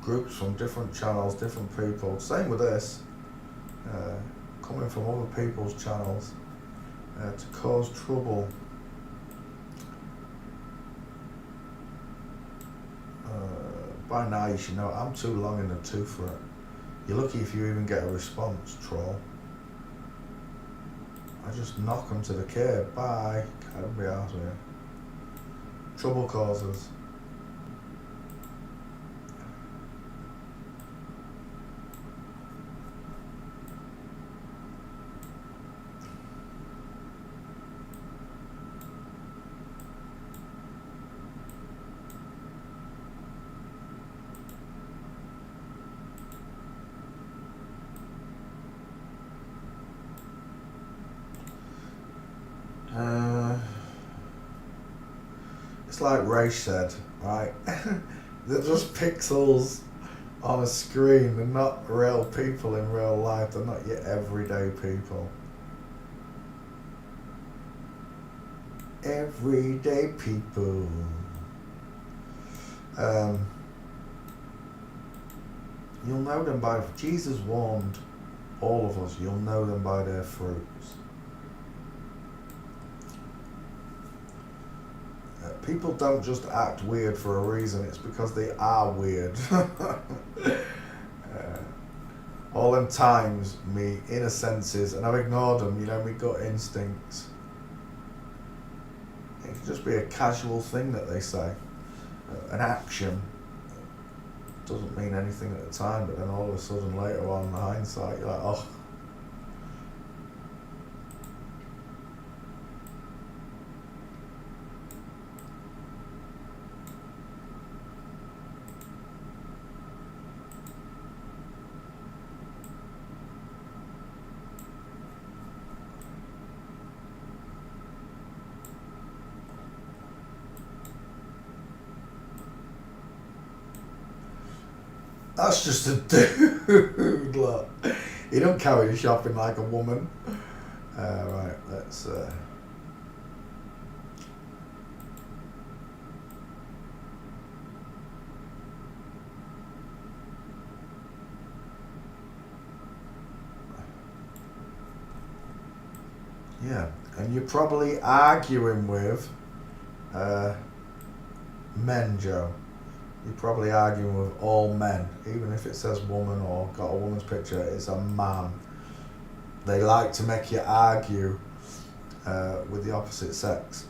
groups from different channels, different people, same with this. Coming from other people's channels to cause trouble. By now you should know I'm too long in the tooth for it. You're lucky if you even get a response, troll. I just knock them to the curb. Bye. Can't be out here. Trouble causers. It's like Ray said, right? They're just pixels on a screen. They're not real people in real life. They're not your everyday people. Everyday people. You'll know them by, Jesus warned all of us, you'll know them by their fruits. People don't just act weird for a reason, it's because they are weird. All them times, me inner senses, and I've ignored them, you know, me gut instincts. It can just be a casual thing that they say. An action doesn't mean anything at the time, but then all of a sudden later on in hindsight, you're like, oh. That's just a dude, look. He don't carry the shopping like a woman. Right, let's... Yeah, and you're probably arguing with men, Joe. You're probably arguing with all men, even if it says woman or got a woman's picture, it's a man. They like to make you argue with the opposite sex.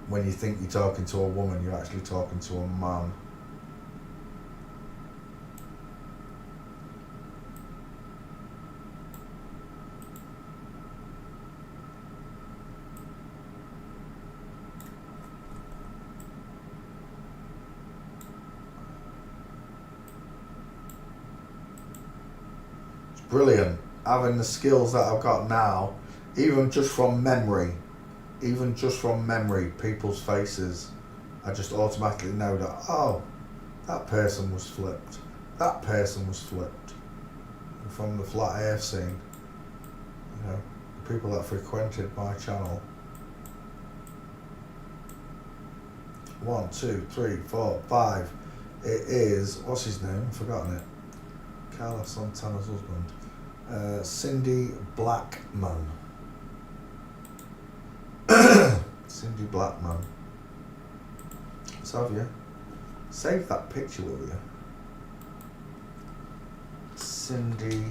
When you think you're talking to a woman, you're actually talking to a man. Brilliant. Having the skills that I've got now, even just from memory, people's faces, I just automatically know that, oh, that person was flipped. That person was flipped. And from the flat earth scene, you know, the people that frequented my channel. 1, 2, 3, 4, 5. It is, what's his name? I've forgotten it. Carlos Santana's husband. Cindy Blackman. Cindy Blackman. So have you? Save that picture, will you? Cindy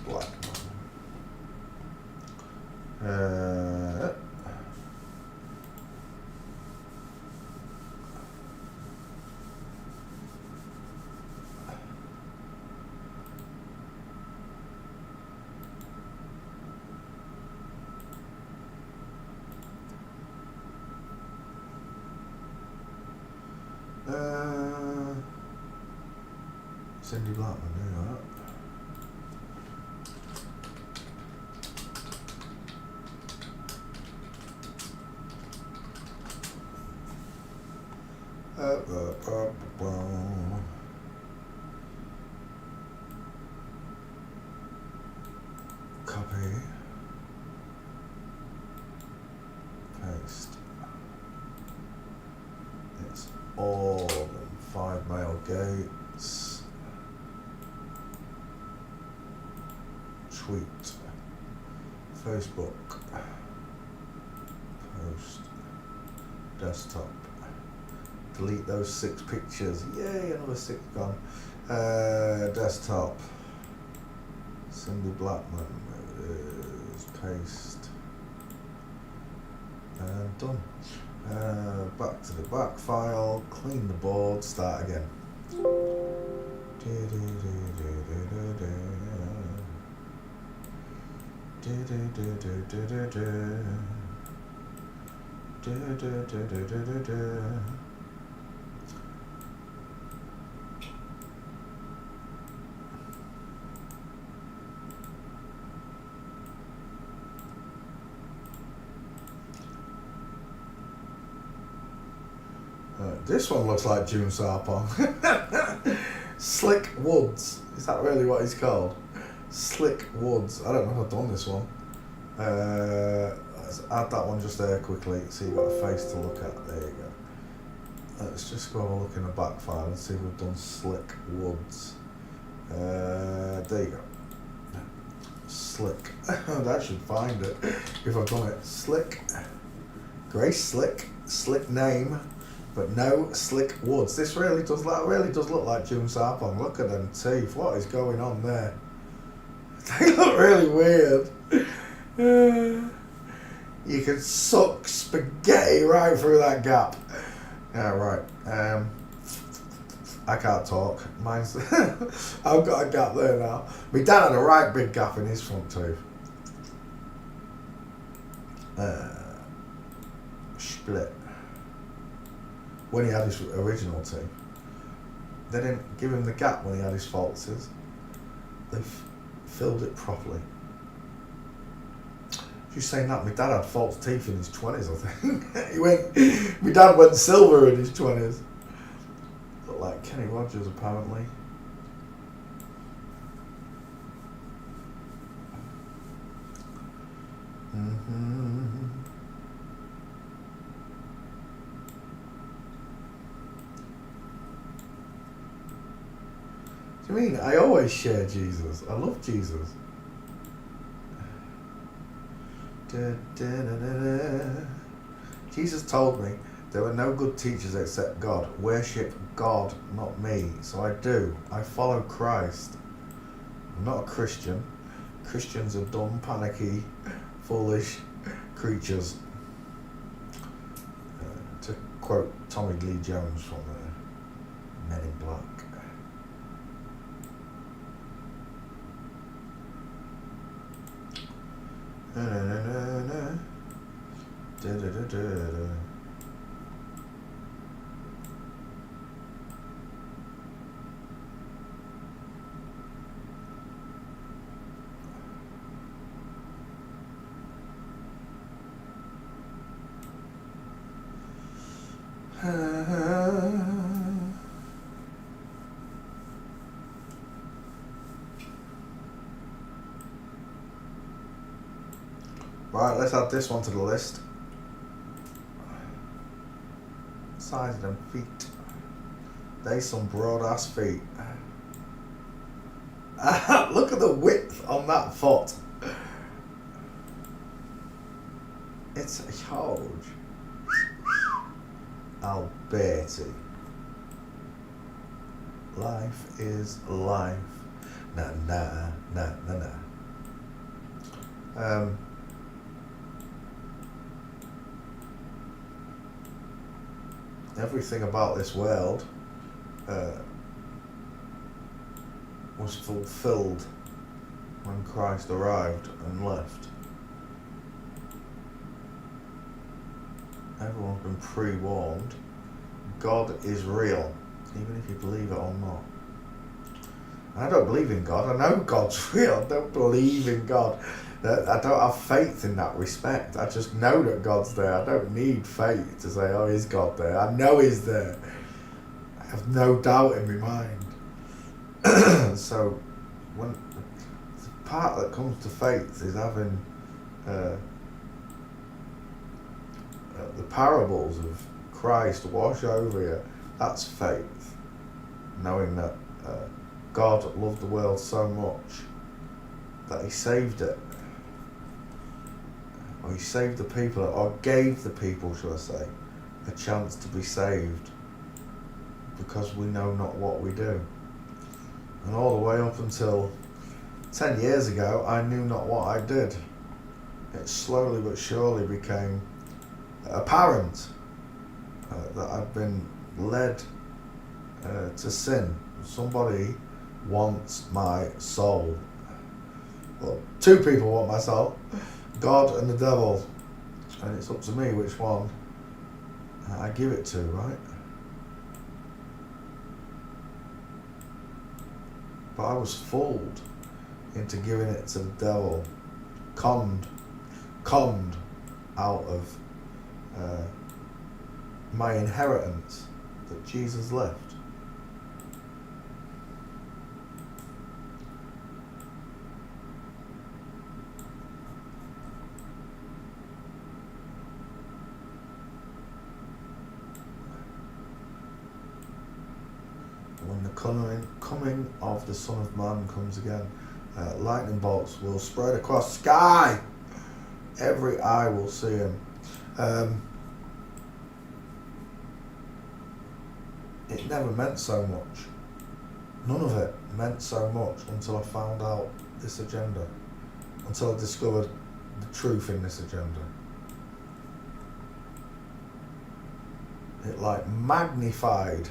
Blackman. Cindy Blackman, there you are. Copy. Paste. It's all of them. 5 male gates. Tweet. Facebook. Post. Desktop. Delete those 6 pictures. Yay, another 6 gone. Desktop. Cindy Blackman. There it is. Paste. And done. Back to the back file. Clean the board. Start again. This one looks like June Sarpong. Slick Woods. Is that really what he's called? Slick Woods. I don't know if I've done this one. Let's add that one just there quickly so you've got a face to look at. There you go. Let's just go have a look in the back file and see if we've done Slick Woods. There you go. Slick. That should find it if I've done it. Slick. Grace Slick. Slick name. But no Slick Woods. This really does look like June Sarpong. Look at them teeth. What is going on there? They look really weird. You can suck spaghetti right through that gap. Yeah, right. I can't talk. Mine's I've got a gap there now. My dad had a right big gap in his front tooth. Split. When he had his original teeth, they didn't give him the gap when he had his falsies. They filled it properly. Just saying that, my dad had false teeth in his 20s, I think. My dad went silver in his 20s. Looked like Kenny Rogers, apparently. Do you mean I always share Jesus? I love Jesus. Jesus told me There were no good teachers except God. Worship God, not me. So I do. I follow Christ. I'm not a Christian. Christians are dumb, panicky, foolish creatures. To quote Tommy Lee Jones from Men in Black. Right, let's add this one to the list. Size of them feet. They some broad ass feet. Look at the width on that foot. It's huge. Alberti. Life is life. Na na na na na. Everything about this world was fulfilled when Christ arrived and left. Everyone's been pre-warned. God is real, even if you believe it or not. And I don't believe in God. I know God's real. I don't believe in God. I don't have faith in that respect. I just know that God's there. I don't need faith to say, oh, is God there? I know He's there. I have no doubt in my mind. So, when the part that comes to faith is having the parables of Christ wash over you. That's faith. Knowing that God loved the world so much that He saved it. Or He saved the people, or gave the people, shall I say, a chance to be saved because we know not what we do. And all the way up until 10 years ago, I knew not what I did. It slowly but surely became apparent that I'd been led to sin. Somebody wants my soul. Well, two people want my soul, God and the devil, and it's up to me which one I give it to, right? But I was fooled into giving it to the devil, conned out of my inheritance that Jesus left. When the coming of the Son of Man comes again, lightning bolts will spread across the sky. Every eye will see Him. It never meant so much. None of it meant so much until I found out this agenda. Until I discovered the truth in this agenda. It like magnified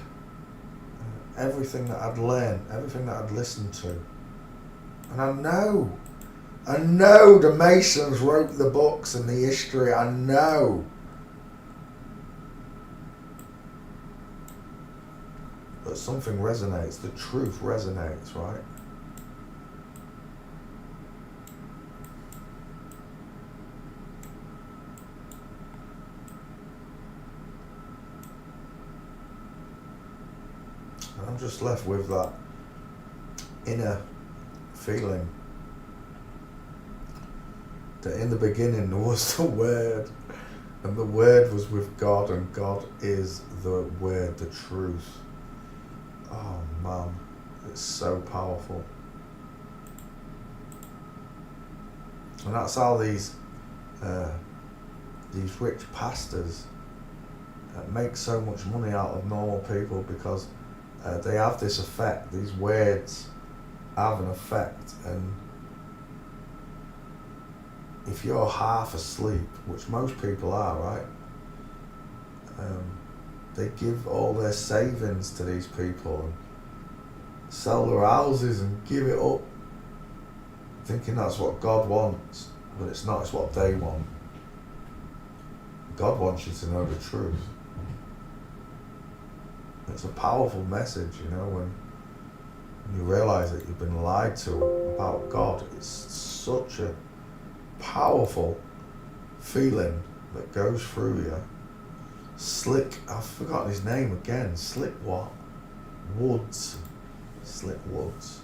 everything that I'd learned, everything that I'd listened to. And I know the Masons wrote the books and the history, I know. But something resonates, the truth resonates, right? And I'm just left with that inner feeling that in the beginning there was the Word, and the Word was with God, and God is the Word, the truth. Oh man, it's so powerful. And that's how these rich pastors make so much money out of normal people because they have this effect. These words have an effect, and if you're half asleep, which most people are, right? They give all their savings to these people and sell their houses and give it up, thinking that's what God wants, but it's not. It's what they want. God wants you to know the truth. It's a powerful message, when you realise that you've been lied to about God. It's such a powerful feeling that goes through you. Slick, I've forgotten his name again. Slick what? Woods. Slick Woods.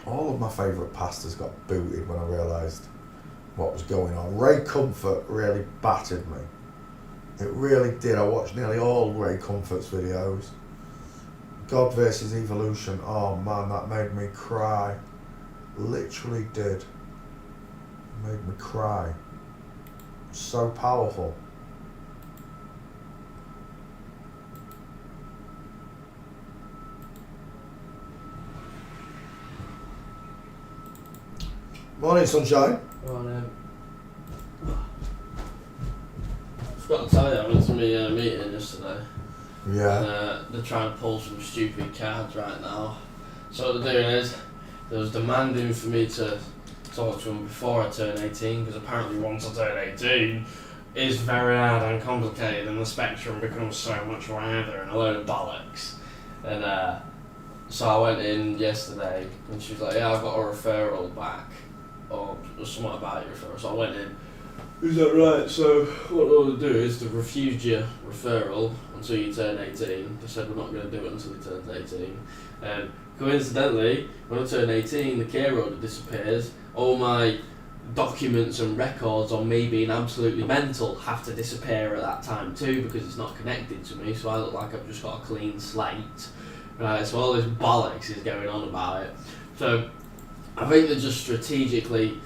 All of my favourite pastors got booted when I realised what was going on. Ray Comfort really battered me. It really did. I watched nearly all Ray Comfort's videos. God versus Evolution, oh man, that made me cry. Literally did. It made me cry. So powerful. Morning, sunshine. Morning. I forgot to tell you, I went to my meeting yesterday. Yeah. And they're trying to pull some stupid cards right now. So what they're doing is, they was demanding for me to talk to them before I turn 18, because apparently once I turn 18, it's very hard and complicated and the spectrum becomes so much wider and a load of bollocks. And so I went in yesterday and she was like, yeah, I've got a referral back, or something about your referral. So I went in. Is that right? So what they want to do is to refuse your referral until you turn 18. They said we're not going to do it until he turns 18. And coincidentally, when I turn 18, the care order disappears. All my documents and records on me being absolutely mental have to disappear at that time too, because it's not connected to me, so I look like I've just got a clean slate. Right, so all this bollocks is going on about it. So I think they're just strategically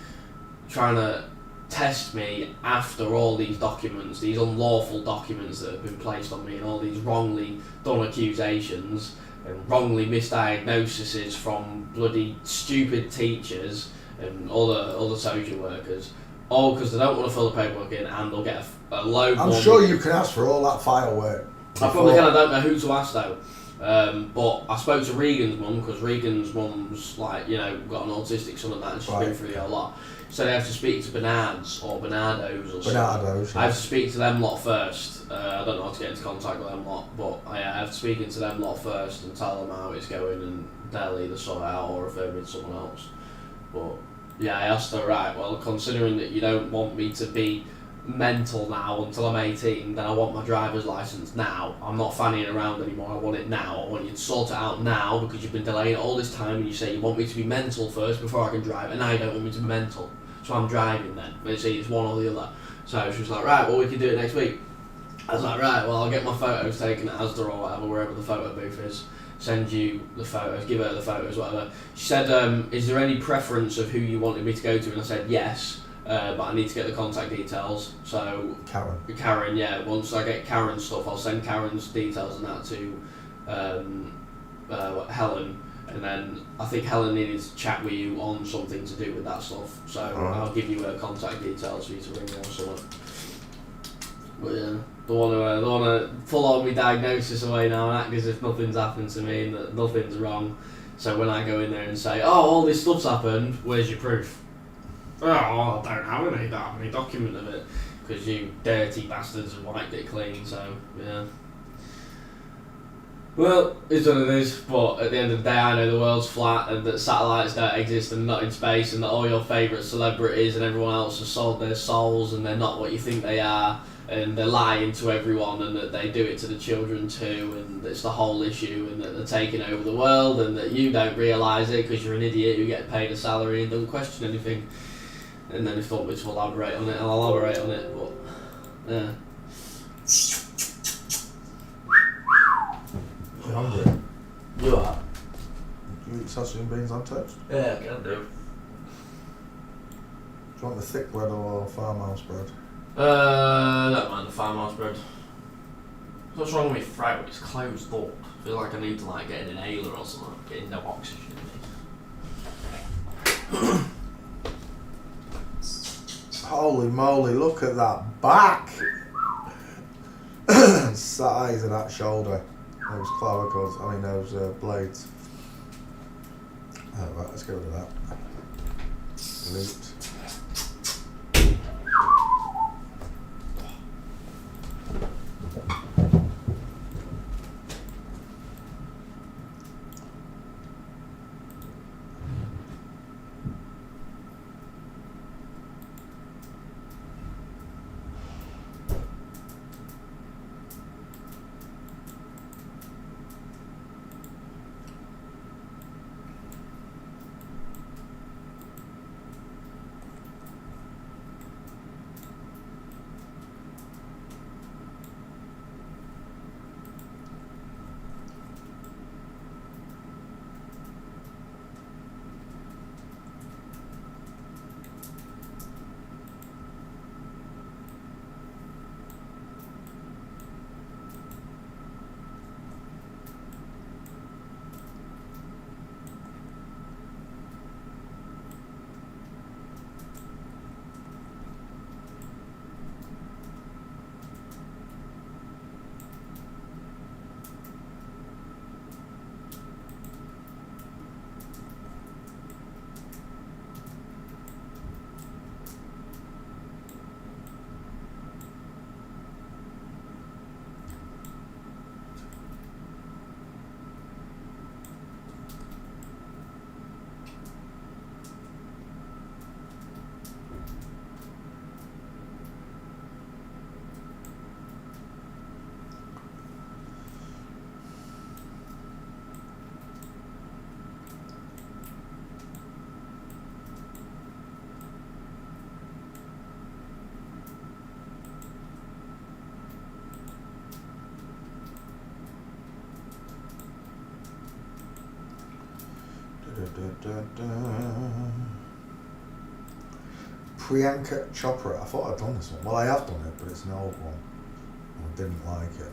trying to test me after all these documents, these unlawful documents that have been placed on me, and all these wrongly done accusations and wrongly misdiagnoses from bloody stupid teachers and all the social workers, all because they don't want to fill the paperwork in, and they'll get a load more. I'm sure you can ask for all that file work. I probably can. I don't know who to ask though. But I spoke to Regan's mum, because Regan's mum's got an autistic son and that, and she's been through a lot. So they have to speak to Bernardo's or something. Yeah. I have to speak to them lot first. I don't know how to get into contact with them lot, but I have to speak into them lot first and tell them how it's going, and they'll either sort it out or refer me to someone else. But yeah, I asked her, right, well, considering that you don't want me to be mental now until I'm 18, then I want my driver's licence now. I'm not fannying around anymore, I want it now. I want you to sort it out now, because you've been delaying it all this time, and you say you want me to be mental first before I can drive, and now you don't want me to be mental, so I'm driving then. But see, it's one or the other. So she was like, right, well, we can do it next week. I was like, right, well, I'll get my photos taken at Asda or whatever, wherever the photo booth is, send you the photos, give her the photos, whatever. She said, is there any preference of who you wanted me to go to? And I said, yes. But I need to get the contact details. So Karen, yeah. Once I get Karen's stuff, I'll send Karen's details and that to Helen, and then I think Helen needed to chat with you on something to do with that stuff. So I'll give you her contact details for you to ring her or something. But yeah, don't want to pull all my diagnosis away now and act as if nothing's happened to me and that nothing's wrong. So when I go in there and say, oh, all this stuff's happened, where's your proof? Oh, I don't have any document of it, because you dirty bastards have wiped it clean, so yeah. Well, it's what it is, but at the end of the day I know the world's flat and that satellites don't exist and not in space, and that all your favourite celebrities and everyone else have sold their souls and they're not what you think they are, and they're lying to everyone, and that they do it to the children too, and it's the whole issue, and that they're taking over the world, and that you don't realise it because you're an idiot who gets paid a salary and don't question anything. And then if they want me to elaborate on it, I'll elaborate on it, but yeah. You hungry? You are? You eat sausage and beans on toast? Yeah, I can do. Do you want the thick bread or farmhouse bread? I don't mind the farmhouse bread. What's wrong with me throat? It's closed up. I feel like I need to get an inhaler or something. Getting no oxygen in me. Holy moly, look at that back! Size of that shoulder. Those clavicles, those blades. Oh, right, let's get rid of that. Delete. Priyanka Chopra. I thought I'd done this one. Well, I have done it, but it's an old one. I didn't like it.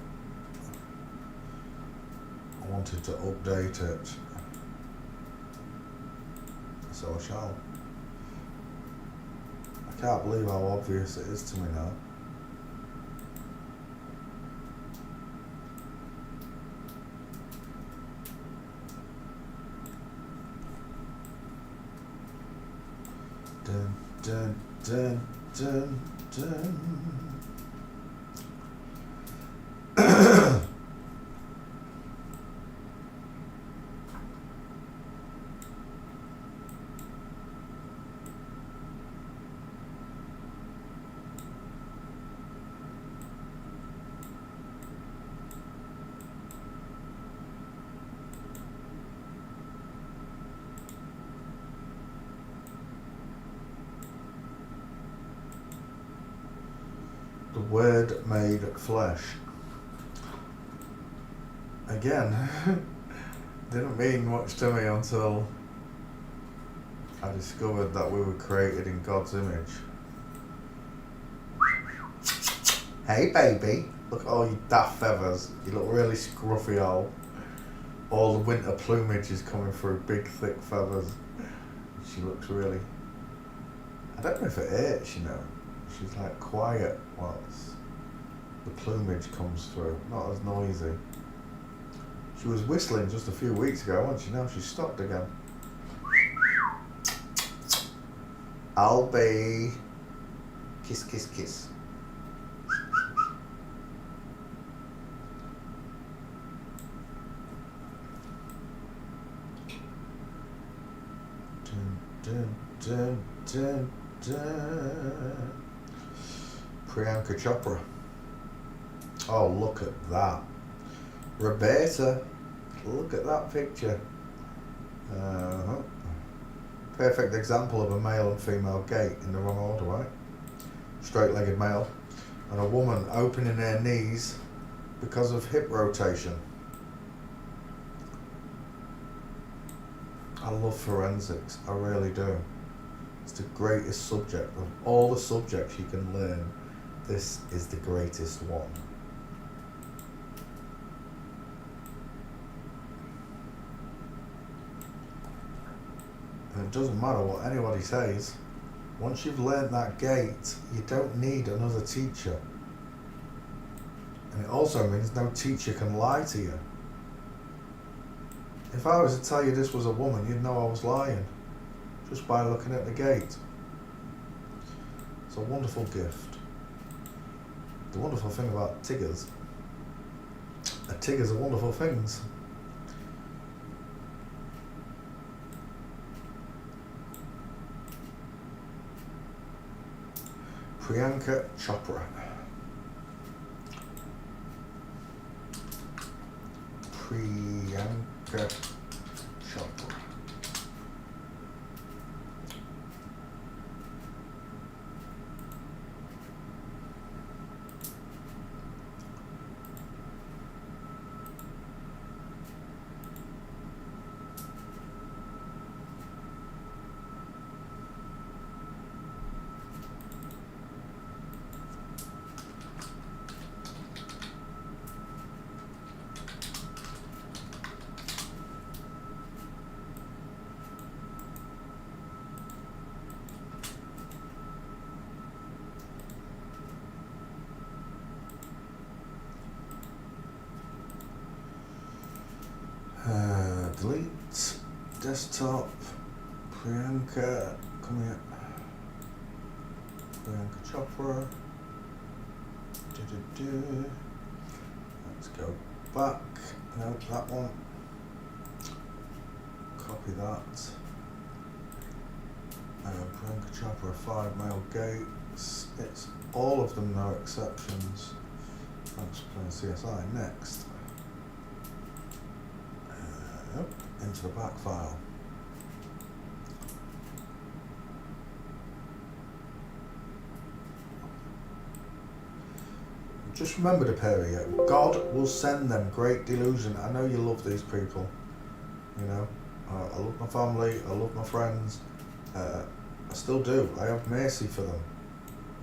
I wanted to update it. So I shall. I can't believe how obvious it is to me now. Dun, dun, dun, dun, dun. The Word made flesh. Again, didn't mean much to me until I discovered that we were created in God's image. Hey baby, look at all your daft feathers. You look really scruffy all the winter plumage is coming through, big thick feathers. She looks really, I don't know if it hurts, She's like quiet whilst the plumage comes through, not as noisy. She was whistling just a few weeks ago, wasn't she? Now she's stopped again. I'll be kiss, kiss, kiss. Dun, dun, dun, dun, dun. Priyanka Chopra. Oh, look at that. Roberta, look at that picture. Perfect example of a male and female gait in the wrong order, right? Straight-legged male. And a woman opening her knees because of hip rotation. I love forensics, I really do. It's the greatest subject. Of all the subjects you can learn, this is the greatest one. And it doesn't matter what anybody says. Once you've learnt that gate, you don't need another teacher. And it also means no teacher can lie to you. If I was to tell you this was a woman, you'd know I was lying, just by looking at the gate. It's a wonderful gift. The wonderful thing about Tiggers, Tiggers are wonderful things. Priyanka Chopra. Priyanka Chopra. Delete desktop. Priyanka, come here. Priyanka Chopra. Let's go back. No, that one. Copy that. Priyanka Chopra, 5 male gates. It's all of them, no exceptions. Thanks for playing CSI. Next. Into the back file. Just remember the period. God will send them great delusion. I know you love these people. You know, I love my family. I love my friends. I still do. I have mercy for them.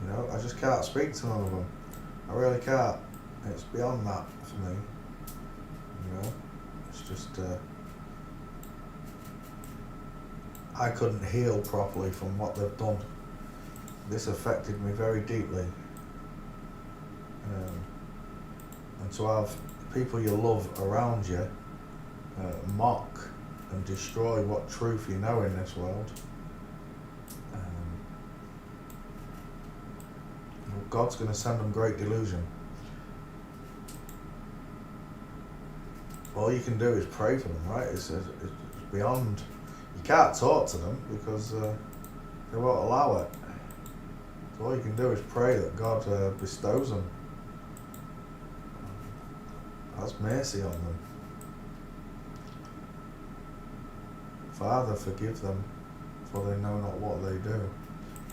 You know, I just can't speak to none of them. I really can't. It's beyond that for me. You know, it's just. I couldn't heal properly from what they've done. This affected me very deeply. And to have people you love around you mock and destroy what truth you know in this world. God's going to send them great delusion. All you can do is pray for them, right? It's beyond. You can't talk to them because they won't allow it. So all you can do is pray that God bestows them, has mercy on them. Father, forgive them, for they know not what they do.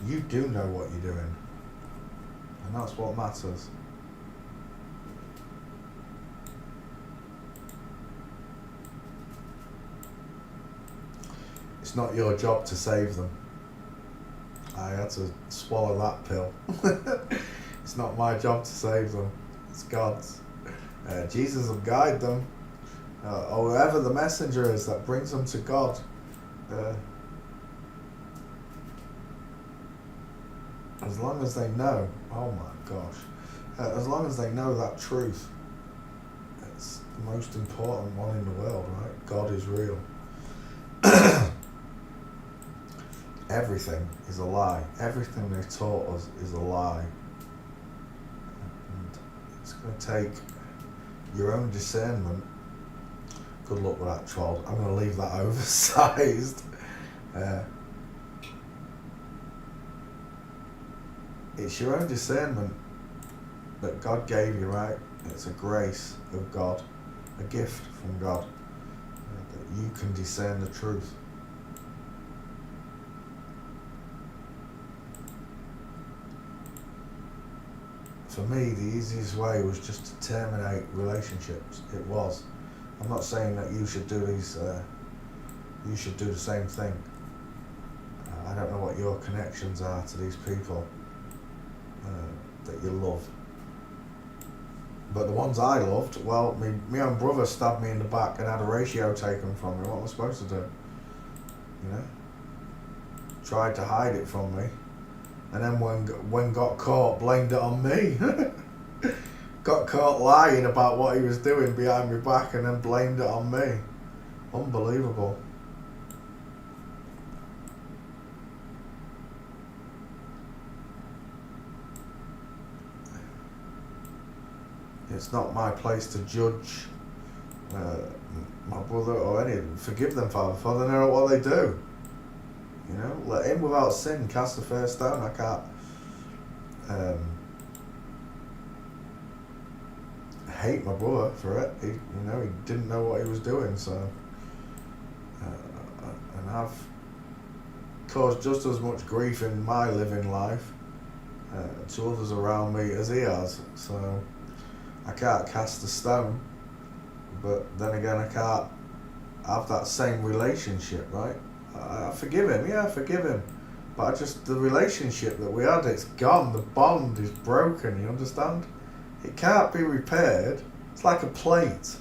You do know what you're doing, and that's what matters. It's not your job to save them. I had to swallow that pill. It's not my job to save them. It's God's. Jesus will guide them, or whoever the messenger is that brings them to God. As long as they know, oh my gosh, as long as they know that truth, it's the most important one in the world, right? God is real. Everything is a lie. Everything they've taught us is a lie. And it's going to take your own discernment. Good luck with that, troll. I'm going to leave that oversized. It's your own discernment that God gave you, right? It's a grace of God, a gift from God, that you can discern the truth. For me, the easiest way was just to terminate relationships. It was. I'm not saying that you should do these you should do the same thing. I don't know what your connections are to these people that you love. But the ones I loved, well, my own brother stabbed me in the back and had a ratio taken from me. What am I supposed to do? You know? Tried to hide it from me. And then when got caught, blamed it on me. Got caught lying about what he was doing behind my back and then blamed it on me. Unbelievable. It's not my place to judge my brother or any of them. Forgive them, Father, for they know what they do. You know, let him without sin cast the first stone. I can't hate my brother for it. He didn't know what he was doing, so and I've caused just as much grief in my living life to others around me as he has. So I can't cast a stone, but then again I can't have that same relationship, right? I forgive him, I forgive him, but the relationship that we had, it's gone. The bond is broken, you understand? It can't be repaired. It's like a plate.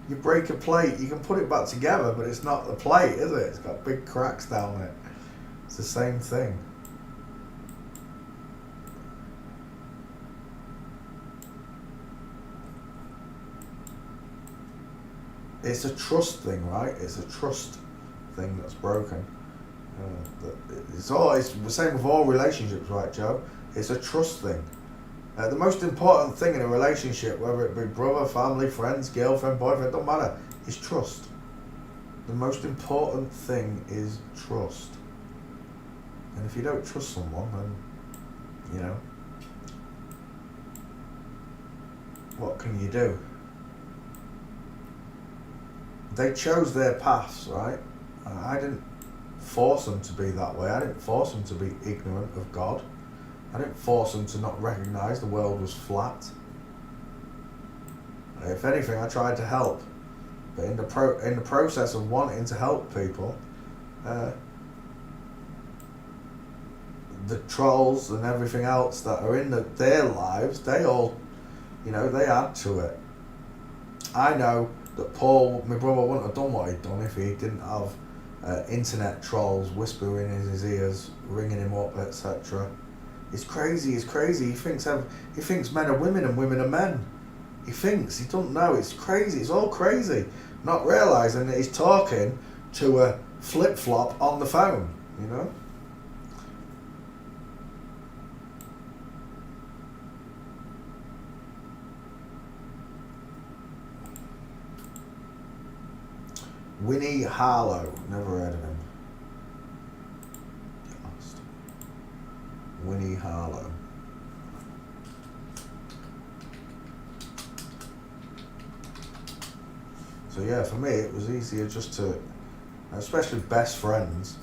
You break a plate, you can put it back together, but it's not the plate, is it? It's got big cracks down it. It's the same thing. It's a trust thing, right? It's a trust thing that's broken. It's the same with all relationships, right, Joe? It's a trust thing. The most important thing in a relationship, whether it be brother, family, friends, girlfriend, boyfriend, don't matter, is trust. The most important thing is trust. And if you don't trust someone, then, what can you do? They chose their paths, right? I didn't force them to be that way. I didn't force them to be ignorant of God. I didn't force them to not recognise the world was flat. If anything, I tried to help. But in the process of wanting to help people, the trolls and everything else that are in their lives, they all, they add to it. I know that Paul, my brother, wouldn't have done what he'd done if he didn't have internet trolls whispering in his ears, ringing him up, etc. It's crazy. He thinks men are women and women are men. He doesn't know. It's crazy. It's all crazy. Not realising that he's talking to a flip-flop on the phone, Winnie Harlow, never heard of him. Get lost. Winnie Harlow. So yeah, for me it was easier just to, especially best friends,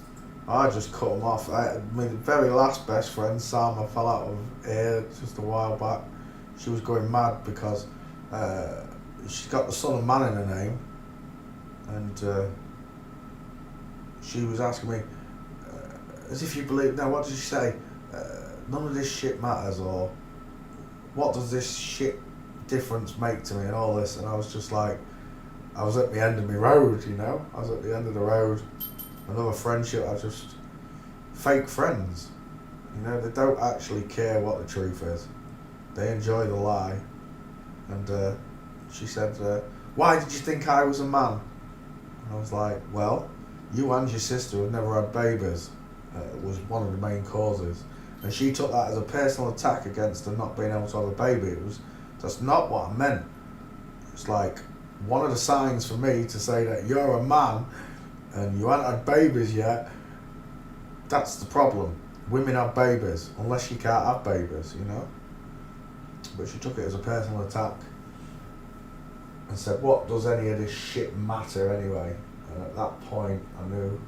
I just cut them off. My very last best friend, Sam, I fell out of here just a while back. She was going mad because she's got the son of man in her name. And she was asking me, as if you believe, now what did she say? None of this shit matters, or what does this shit difference make to me, and all this. And I was just like, I was at the end of my road, I was at the end of the road. Another friendship, fake friends. They don't actually care what the truth is. They enjoy the lie. And she said, why did you think I was a man? I was like, well, you and your sister have never had babies. Was one of the main causes. And she took that as a personal attack against her not being able to have a baby. That's not what I meant. It's like one of the signs for me to say that you're a man and you haven't had babies yet. That's the problem. Women have babies, unless you can't have babies, But she took it as a personal attack. And said, what does any of this shit matter anyway? And at that point I knew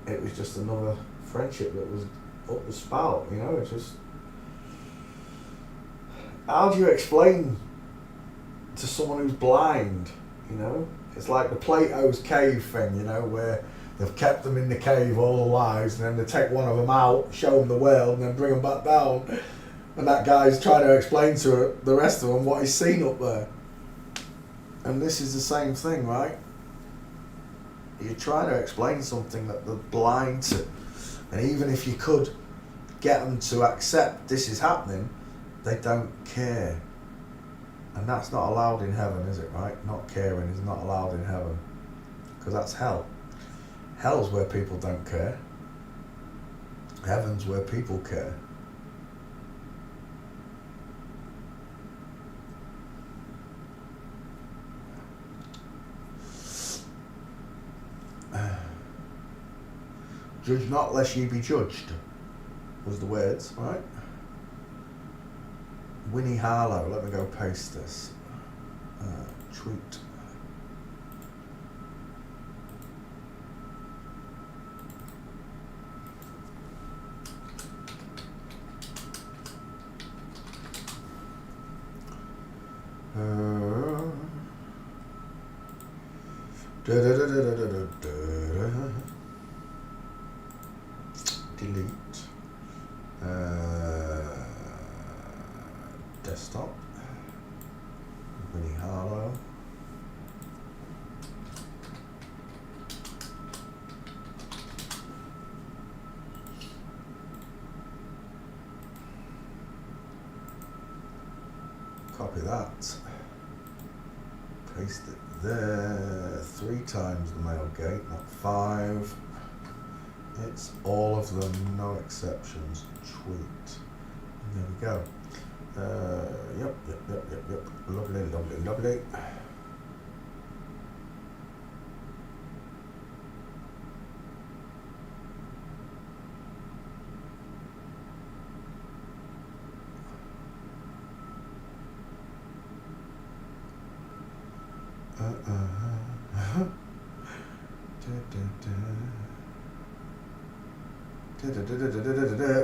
it was just another friendship that was up the spout, It's just, how do you explain to someone who's blind, It's like the Plato's cave thing, you know, where they've kept them in the cave all their lives, and then they take one of them out, show them the world, and then bring them back down. And that guy's trying to explain to the rest of them what he's seen up there. And this is the same thing, right? You're trying to explain something that they're blind to. And even if you could get them to accept this is happening, they don't care. And that's not allowed in heaven, is it, right? Not caring is not allowed in heaven. Because that's hell. Hell's where people don't care. Heaven's where people care. Judge not lest ye be judged, was the words, right? Winnie Harlow, let me go paste this. Tweet. Delete. Desktop. Winnie Harlow. Copy that. Paste it there. 3 times the male gate, not 5. It's all of them, no exceptions. Tweet. And there we go. Yep. Lovely.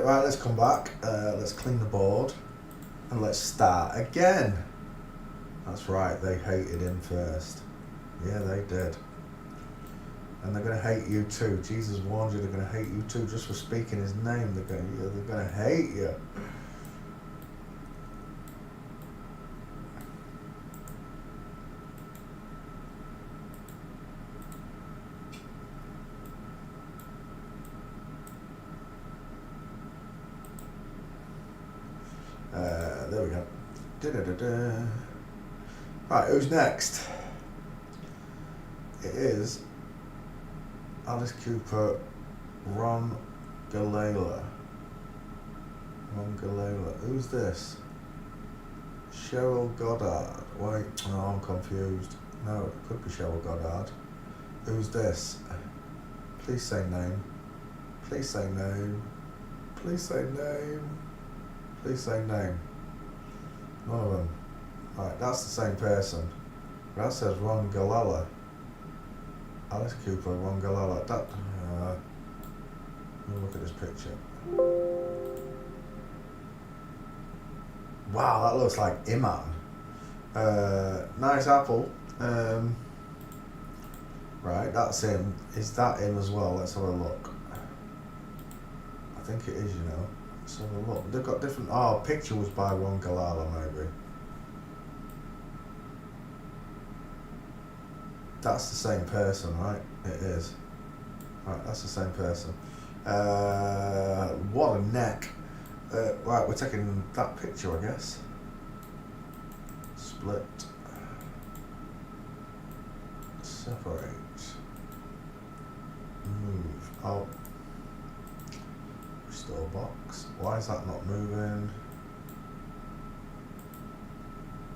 Right, let's come back. Let's clean the board. And let's start again. That's right, they hated him first. Yeah, they did. And they're going to hate you too. Jesus warned you they're going to hate you too just for speaking his name. They're going to hate you. There we go. Right, who's next? It is Alice Cooper, Ron Galala. Who's this? Cheryl Goddard. Wait, no, I'm confused. No, it could be Cheryl Goddard. Who's this? Please say name. Please say name. Please say name. Please say name. None of them. Right, that's the same person. That says Ron Galala. Alice Cooper, Ron Galala. That. Let me look at this picture. Wow, that looks like Iman. Nice apple. Right, that's him. Is that him as well? Let's have a look. I think it is, you know. Let's have a look. They've got different. Oh, picture was by Ron Galala, maybe. That's the same person, right? It is. Right, that's the same person. What a neck. Right, we're taking that picture, I guess. Split. Separate. Move. Oh. Restore box. Why is that not moving?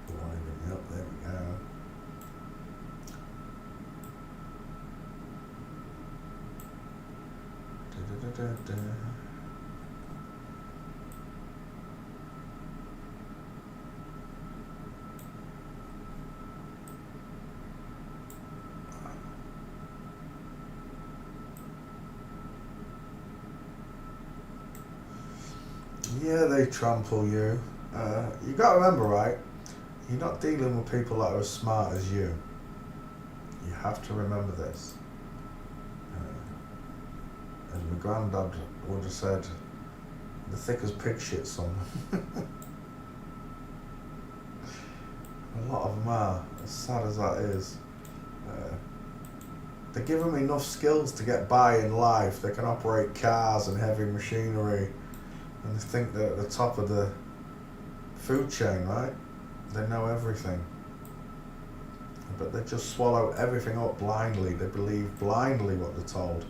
Winding up. There we go. Da-da-da-da-da. Yeah, they trample you. You got to remember, right? You're not dealing with people that are as smart as you. You have to remember this. As my granddad would have said, the thick as pig shit, son. A lot of them are, as sad as that is. They give them enough skills to get by in life. They can operate cars and heavy machinery, and they think they're at the top of the food chain, right? They know everything. But they just swallow everything up blindly. They believe blindly what they're told,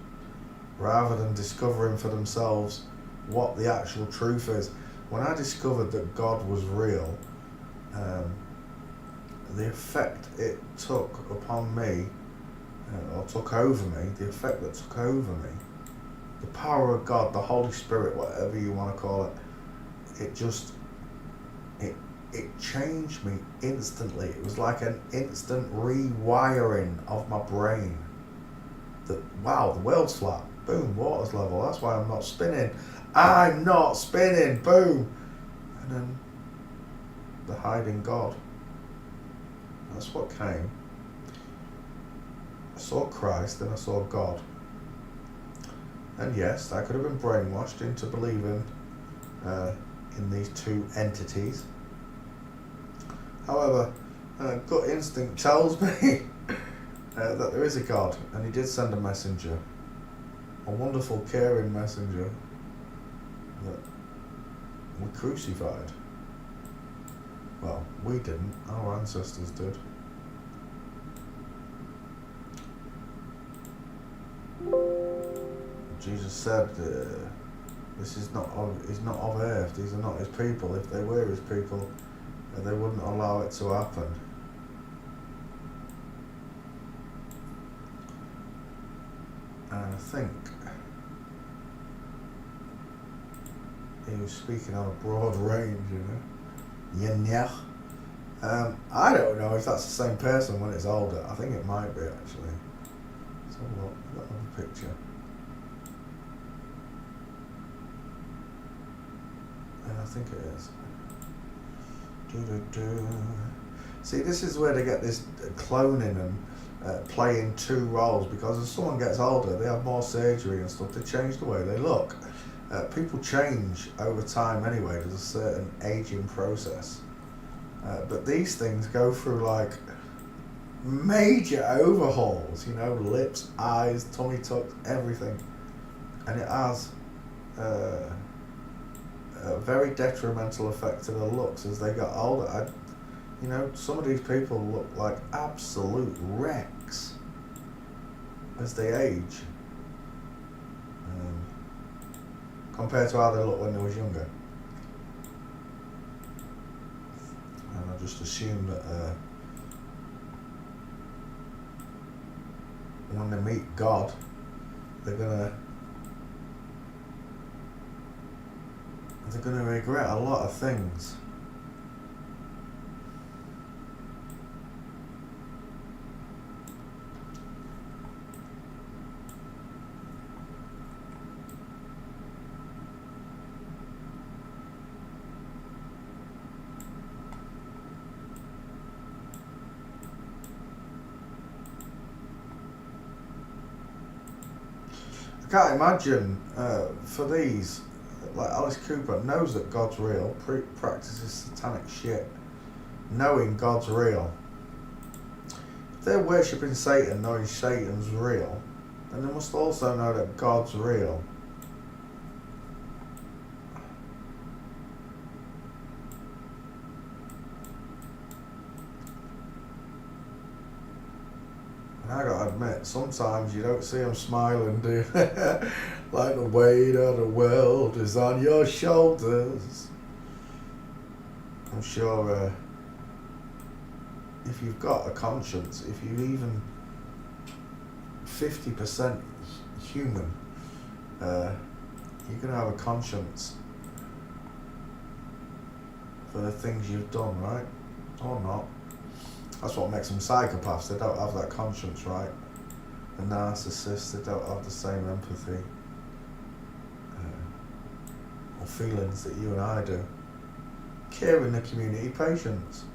rather than discovering for themselves what the actual truth is. When I discovered that God was real, the effect it took upon me, or took over me, the effect that took over me, the power of God, the Holy Spirit, whatever you want to call it, it changed me instantly. It was like an instant rewiring of my brain. That, wow, the world's flat. Boom, water's level. That's why I'm not spinning. I'm not spinning. Boom. And then the hiding God. That's what came. I saw Christ, then I saw God. And yes, I could have been brainwashed into believing in these two entities. However, gut instinct tells me that there is a God, and he did send a messenger, a wonderful, caring messenger that we crucified. Well, we didn't, our ancestors did. Jesus said, this is not of earth, these are not his people. If they were his people, they wouldn't allow it to happen. And I think he was speaking on a broad range, Yeah. I don't know if that's the same person when it's older. I think it might be, actually. Let's have a look. I've got another picture. And I think it is. See, this is where they get this cloning and playing two roles, because as someone gets older, they have more surgery and stuff to change the way they look. People change over time anyway. There's a certain aging process. But these things go through like major overhauls, lips, eyes, tummy tucks, everything. And it has a very detrimental effect to their looks as they got older. Some of these people look like absolute wrecks as they age, compared to how they looked when they was younger. And I just assume that when they meet God, they're gonna regret a lot of things. I can't imagine for these, like Alice Cooper knows that God's real, practices satanic shit, knowing God's real. If they're worshipping Satan, knowing Satan's real, then they must also know that God's real. I gotta admit, sometimes you don't see them smiling, do you? Like the weight of the world is on your shoulders. I'm sure if you've got a conscience, if you're even 50% human, you're gonna have a conscience for the things you've done, right? Or not. That's what makes them psychopaths. They don't have that conscience, right? The narcissists, they don't have the same empathy or feelings that you and I do. Care in the community, patience.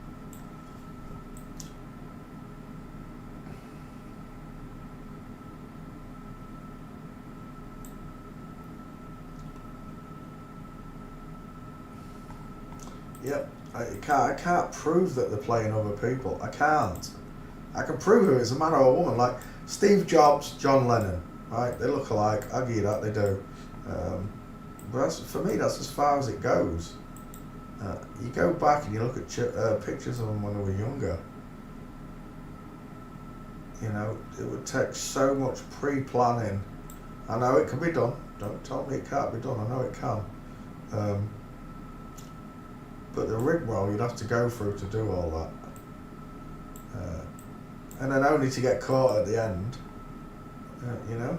Yep. I can't prove that they're playing other people. I can't. I can prove if it's a man or a woman. Like Steve Jobs, John Lennon, right? They look alike. I give you that, they do. But for me, that's as far as it goes. You go back and you look at pictures of them when they were younger. You know, it would take so much pre-planning. I know it can be done. Don't tell me it can't be done. I know it can. But the rigmarole you'd have to go through to do all that. And then only to get caught at the end. You know?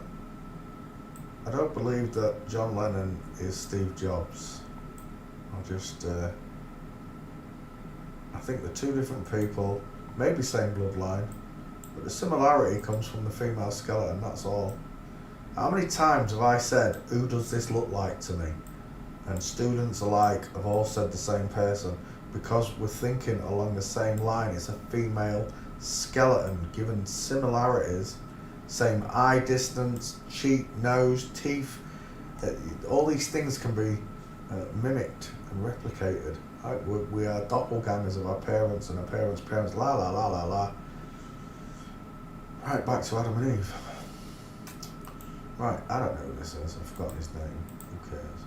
I don't believe that John Lennon is Steve Jobs. I think they're two different people, maybe same bloodline, but the similarity comes from the female skeleton, that's all. How many times have I said, who does this look like to me? And students alike have all said the same person, because we're thinking along the same line. It's a female skeleton, given similarities, same eye distance, cheek, nose, teeth, all these things can be mimicked and replicated. Right? We are doppelgangers of our parents and our parents' parents, la la la la la. Right, back to Adam and Eve. Right, I don't know who this is, I've forgotten his name. Who cares?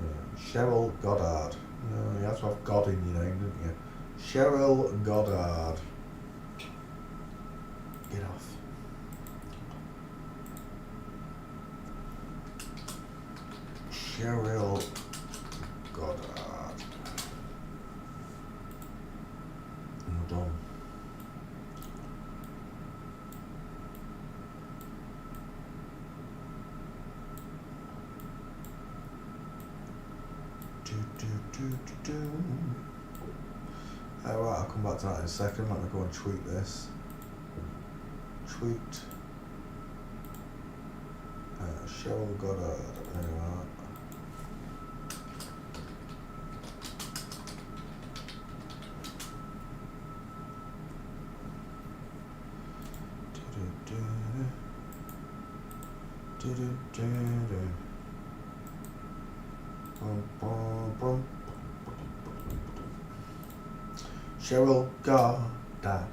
Yeah. Cheryl Goddard. No, you have to have God in your name, didn't you? Cheryl Goddard. Get off. Cheryl Goddard. I'm done. Alright, I'll come back to that in a second. Let me go and tweet this. Tweet. Cheryl Goddard. There you are. Cheryl Goddard.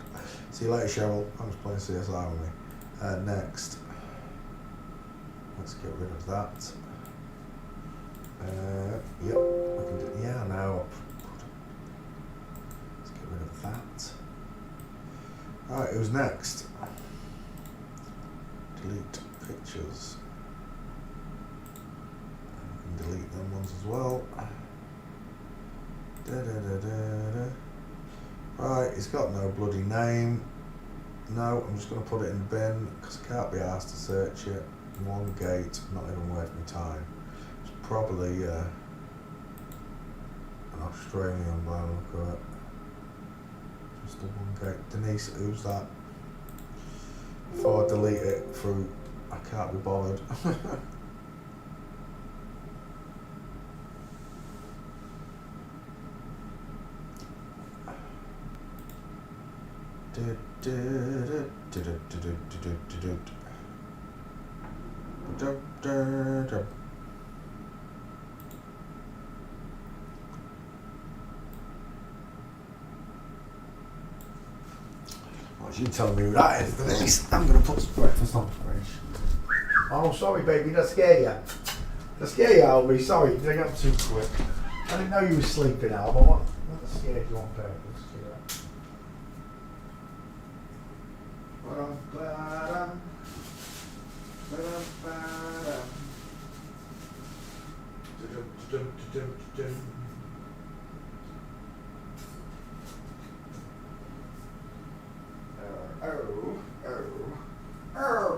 See you later, Cheryl. I'm just playing CSI with me. Next. Let's get rid of that. Yep. I can do, yeah, now. Let's get rid of that. Alright, who's next? Delete pictures. And delete them ones as well. Right, he's got no bloody name. No, I'm just going to put it in the bin because I can't be asked to search it. One gate, not even worth my time. It's probably an Australian by the look of it. Just the one gate. Denise, who's that? Before I delete it through, I can't be bothered. What you telling me who that is, Denise? I'm gonna put some breakfast on the fridge. Oh, sorry, baby, did I scare you? Did I scare you, Albie? Sorry, did I get up too quick? I didn't know you were sleeping, Al, but what scared you on purpose?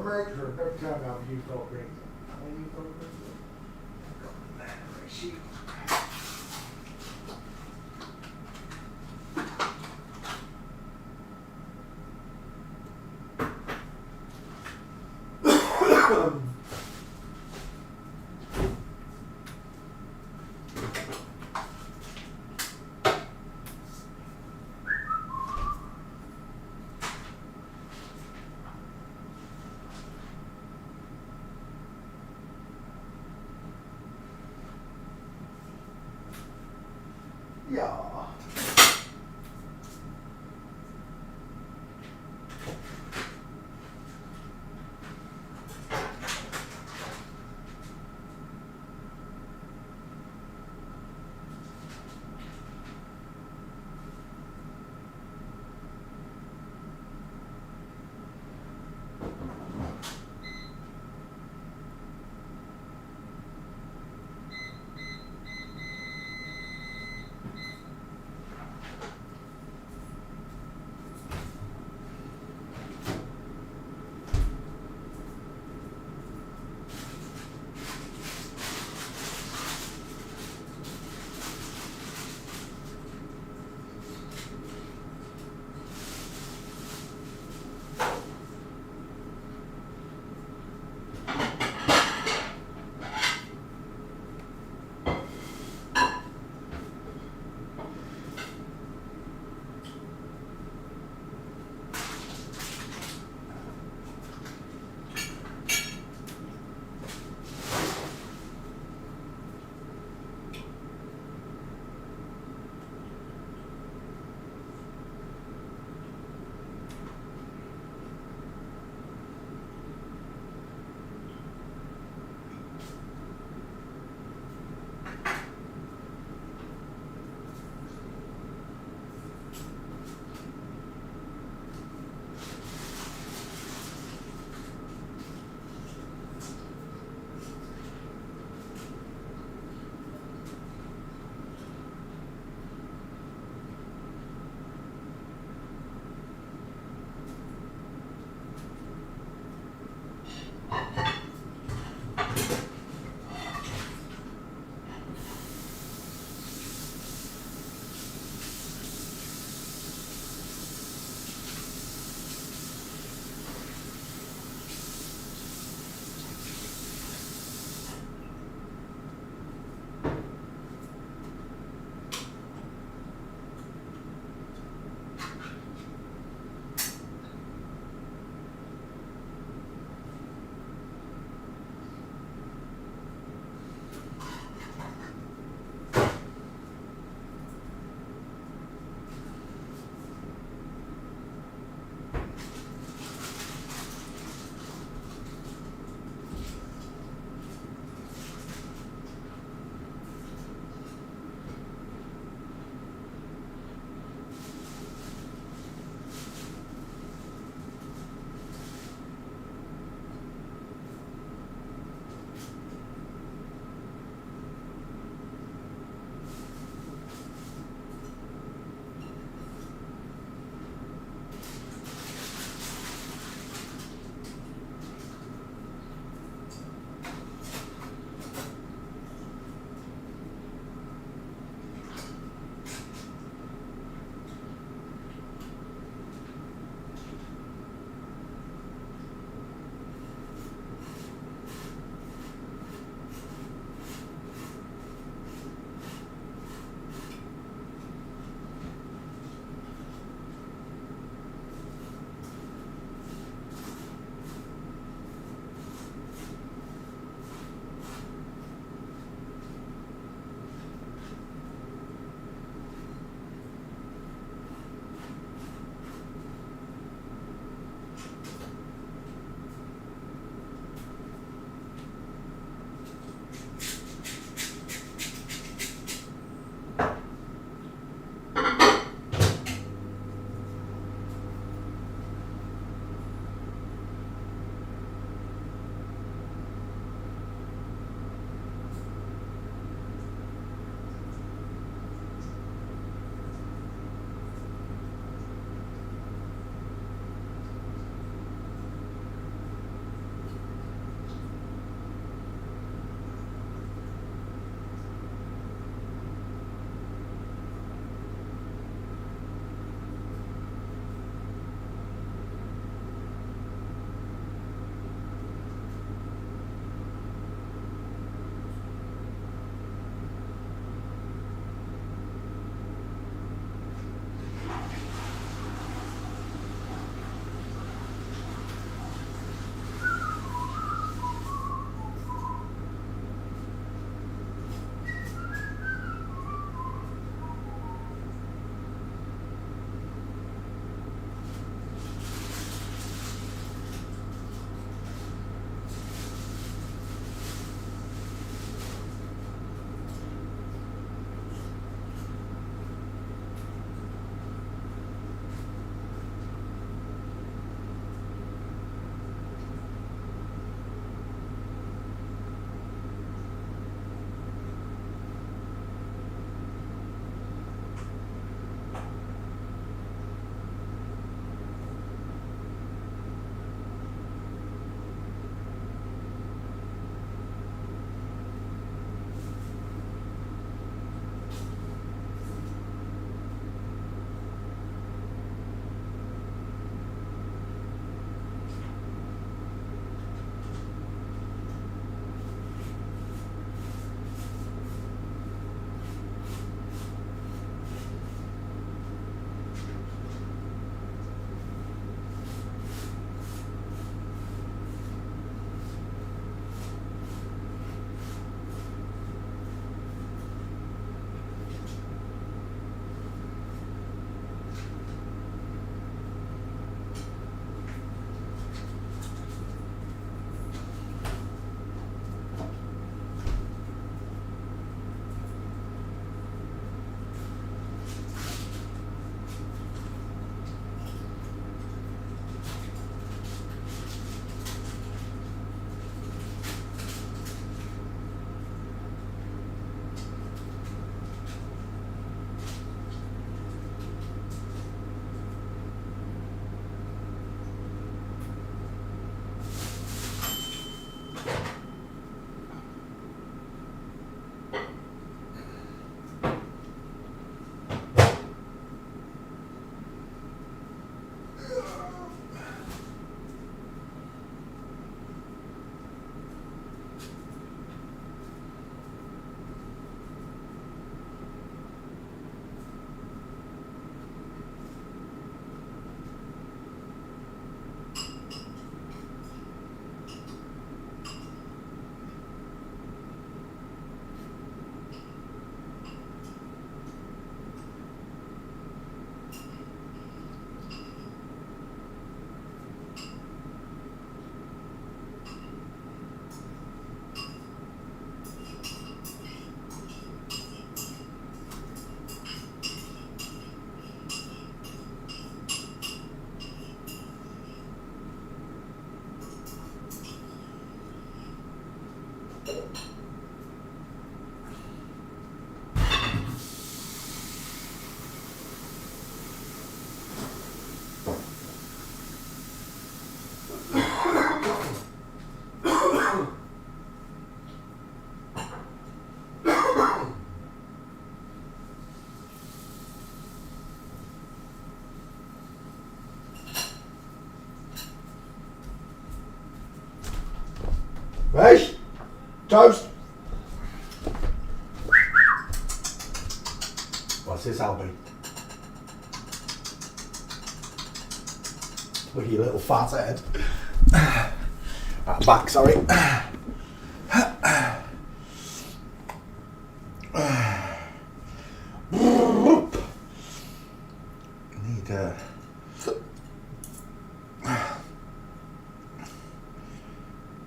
Major, don't tell me how you thought rings. How you thought rings? Got the battery shield. Yeah. Right? Toast. What's this, Albie? Look at your little fat head. Back, sorry. Need to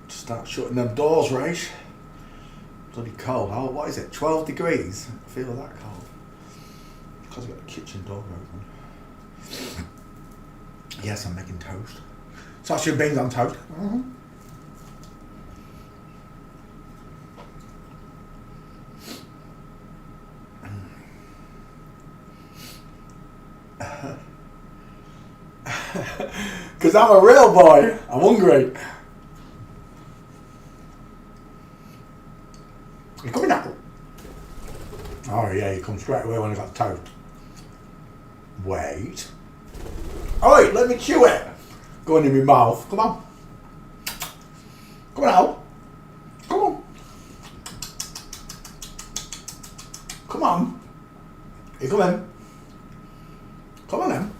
start shutting them doors, right? Bloody cold. Oh, what is it? 12 degrees? I feel that cold. Because I've got the kitchen door open. Yes, I'm making toast. Sausage and beans on toast. Because I'm a real boy. I'm hungry. You coming out? Oh yeah, you come straight away when I got toast. Wait. Oi, let me chew it. Going in my mouth. Come on. Come on out. Come on. Come on. You come in. Come on in.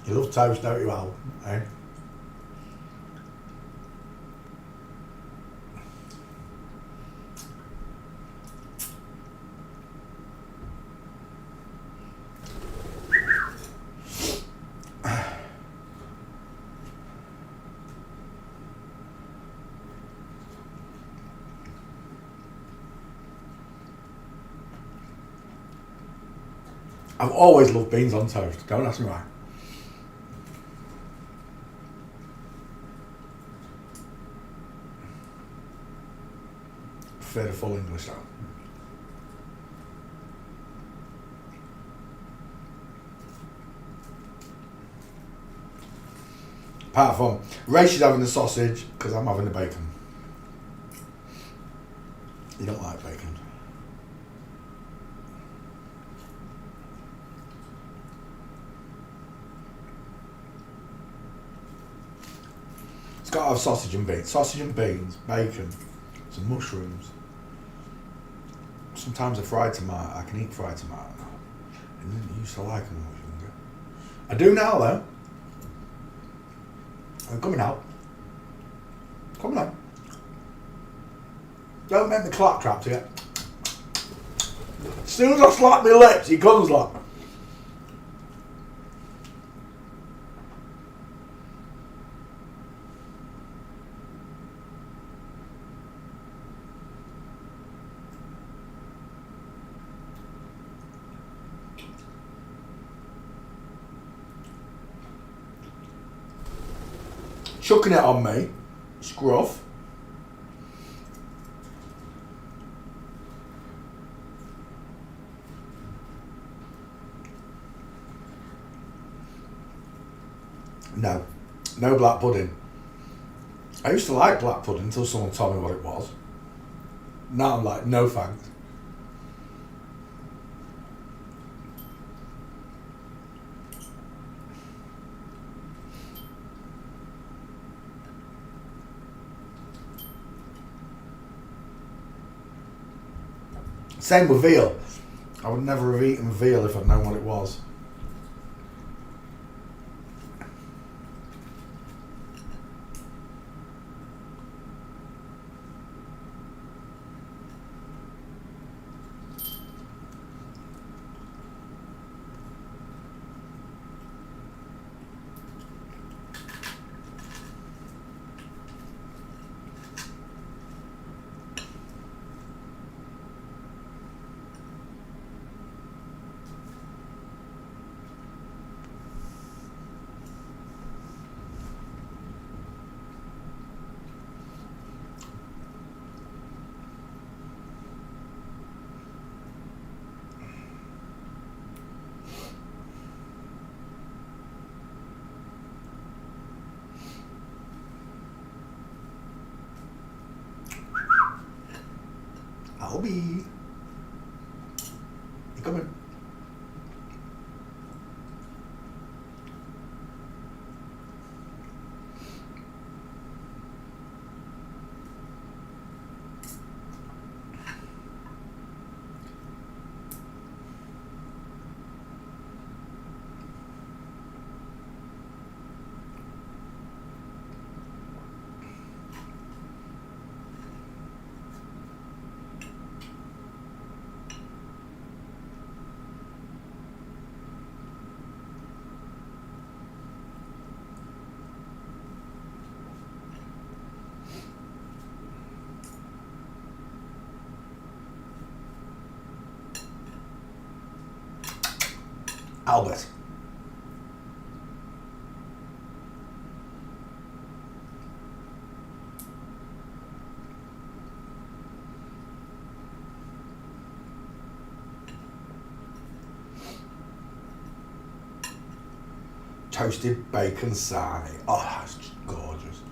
You love toast, don't you, Al? Eh? I've always loved beans on toast. Don't ask me why. Prefer the full English though. Apart from Rachel's having the sausage because I'm having the bacon. You don't like bacon. It's got to have sausage and beans, bacon, some mushrooms. Sometimes a fried tomato. I can eat fried tomato now. I didn't used to like them when I was younger. I do now though. I'm coming out. Coming out. Don't make me clap trap to you. As soon as I slap my lips, he comes like. Chucking it on me, scruff. No black pudding. I used to like black pudding until someone told me what it was. Now I'm like, no thanks. Same with veal. I would never have eaten veal if I'd known what it was. I'll be. You coming? Albert. Toasted bacon sarnie. Oh, that's just gorgeous.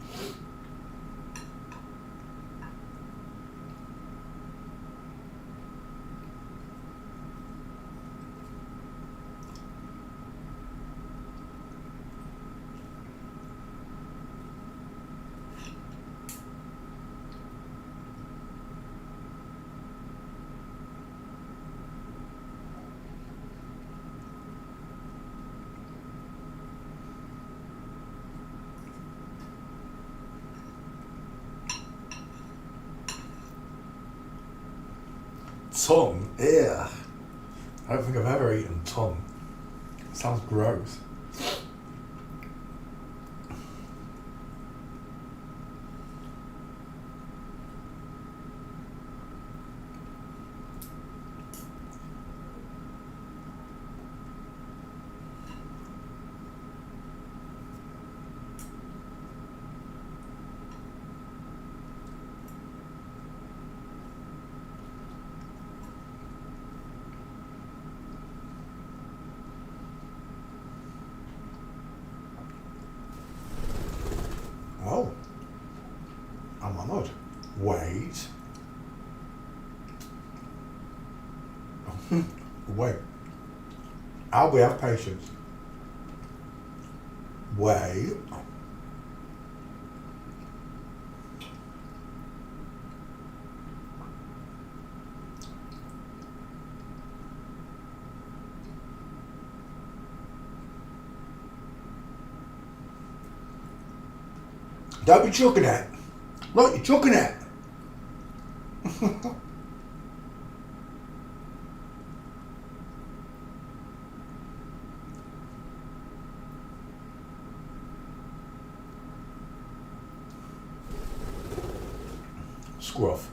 Tongue? Yeah. I don't think I've ever eaten tongue. It sounds gross. Oh, I'm honoured. Wait. Wait. We have patience. Wait. Don't be chucking it. Look, you're chucking it. Scruff.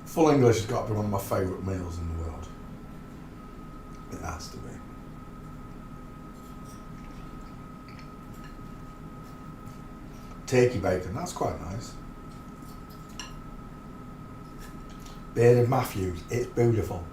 Full English has got to be one of my favourite meals in the world. It has to be. Turkey bacon, that's quite nice. Bearded Matthews, it's beautiful.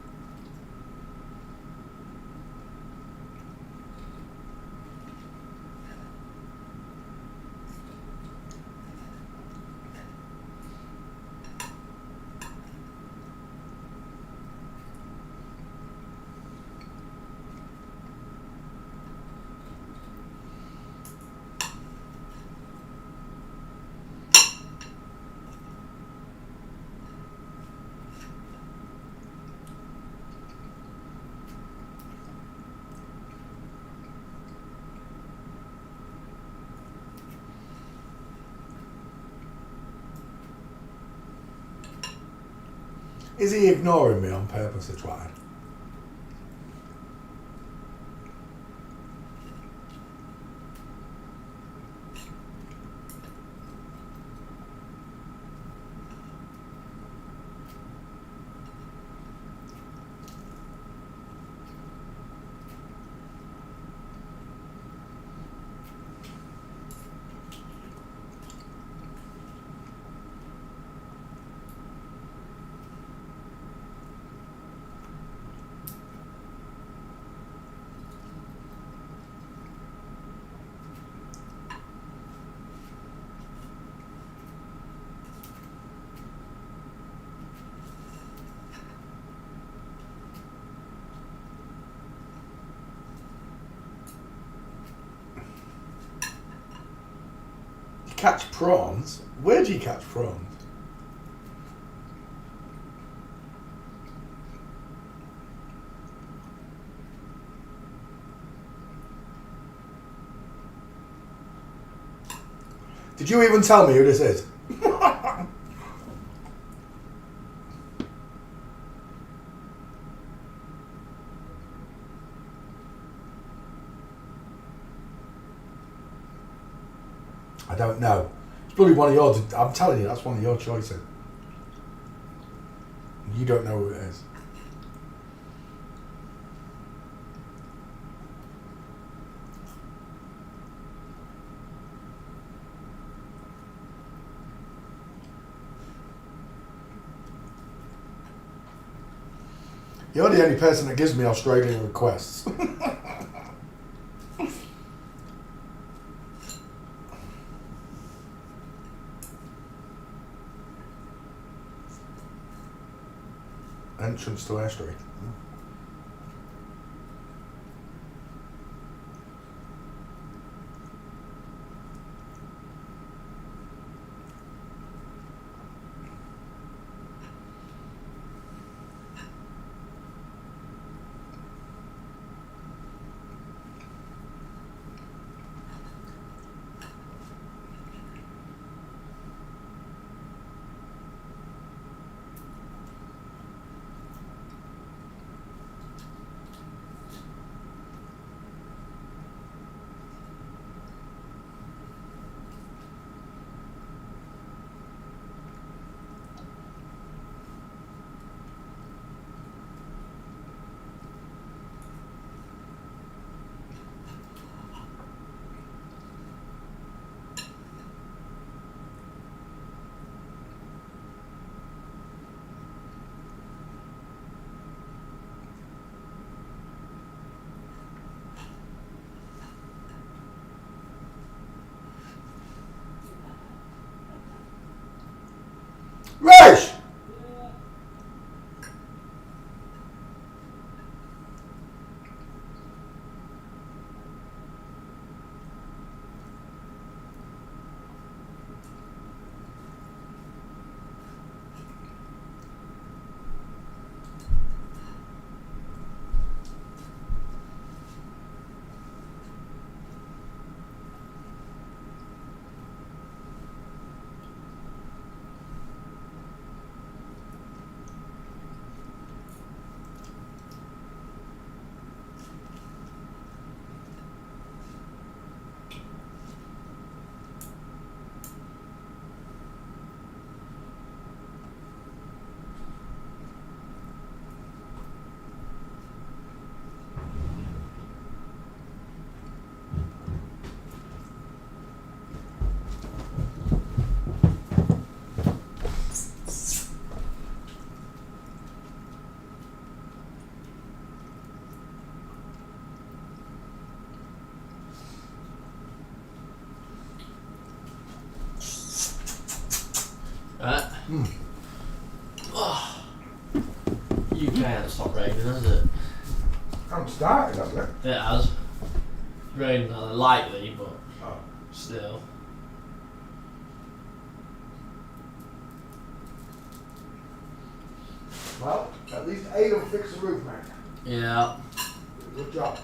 Is he ignoring me on purpose to try? Catch prawns? Where do you catch prawns? Did you even tell me who this is? I don't know. It's probably one of yours. I'm telling you, that's one of your choices. You don't know who it is. You're the only person that gives me Australian requests. Entrance to Airstreet. Rush! Right. Oh. UK hasn't stopped raining, has it? I'm started, hasn't it? It has. Raining lightly, but Oh. still. Well, at least Ada fixed the roof, mate. Yeah. Good job.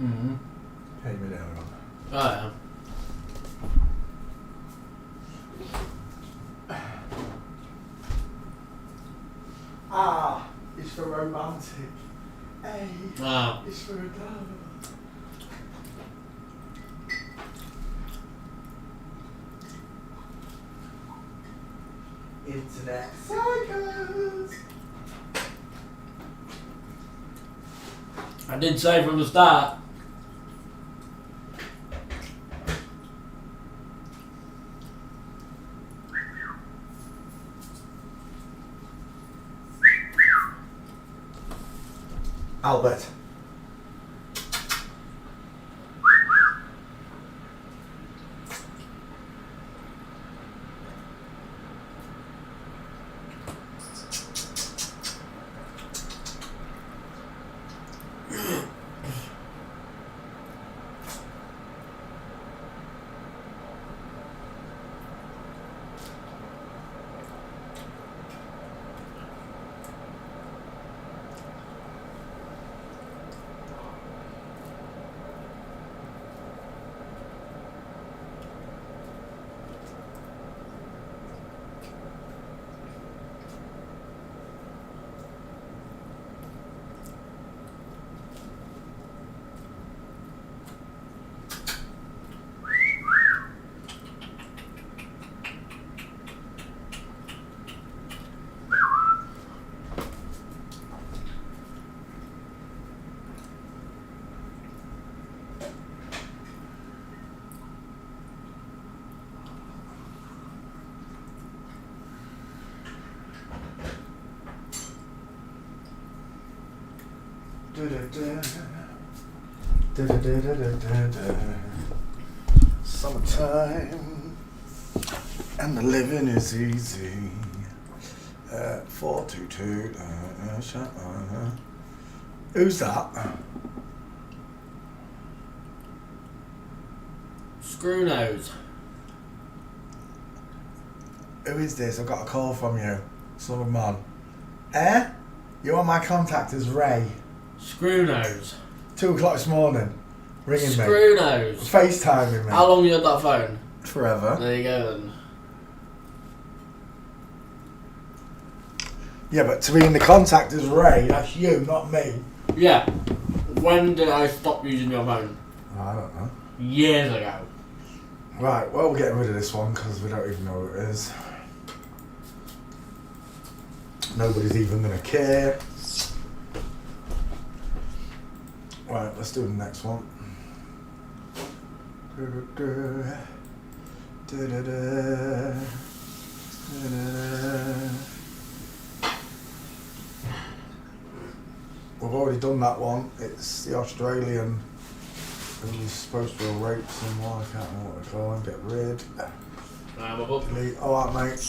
Mm-hmm. Came in down on. Oh, yeah. Ah, it's for romantic. Hey, Ah. it's for a dove. Internet psychos. I did say from the start. Albert. Summertime and the living is easy. 422. Who's that? Screw nose. Who is this? I've got a call from you. Son of a man. Eh? You're on my contact as Ray. Screw nose. 2 o'clock this morning. Ringing me. Screw nose. FaceTiming me. How long you had that phone? Forever. There you go then. Yeah, but to be in the contact as Ray, that's you, not me. Yeah. When did I stop using your phone? I don't know. Years ago. Right, well, we're getting rid of this one because we don't even know who it is. Nobody's even going to care. Right, let's do the next one. We've already done that one. It's the Australian who's supposed to have raped someone. I can't remember what they call him. Get rid. I'm above. Delete. Alright, mate.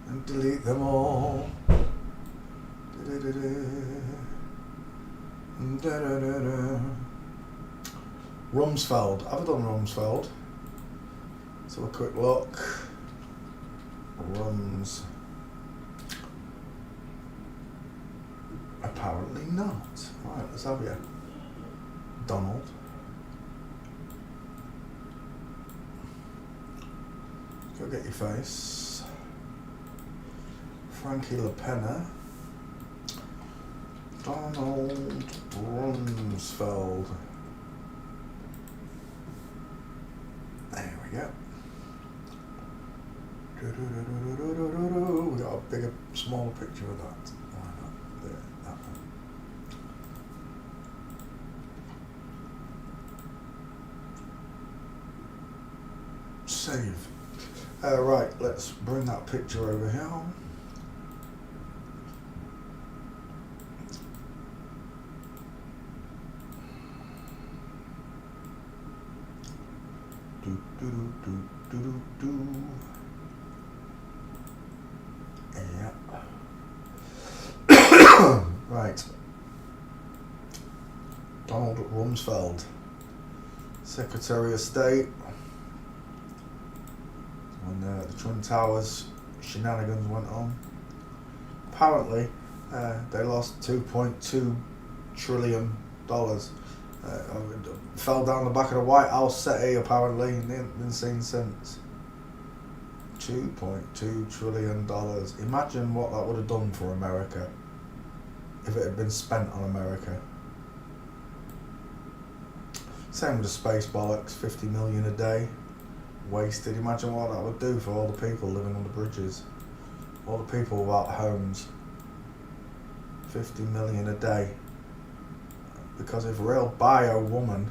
And delete them all. Rumsfeld. Have I done Rumsfeld? Let's have a quick look. Rums. Apparently not. Right, let's have you. Donald. Go get your face. Frankie LaPena. Donald Rumsfeld. There we go. We got a bigger, smaller picture of that. Why not? There, that one. Save. Right, let's bring that picture over here. Do. Yeah. Right. Donald Rumsfeld, Secretary of State. When the Twin Towers shenanigans went on. Apparently, they lost $2.2 trillion. Fell down the back of the White House settee apparently, and they haven't been seen since. $2.2 trillion. Imagine what that would have done for America if it had been spent on America. Same with the space bollocks, 50 million a day. Wasted. Imagine what that would do for all the people living on the bridges. All the people without homes. 50 million a day. Because if a real bio woman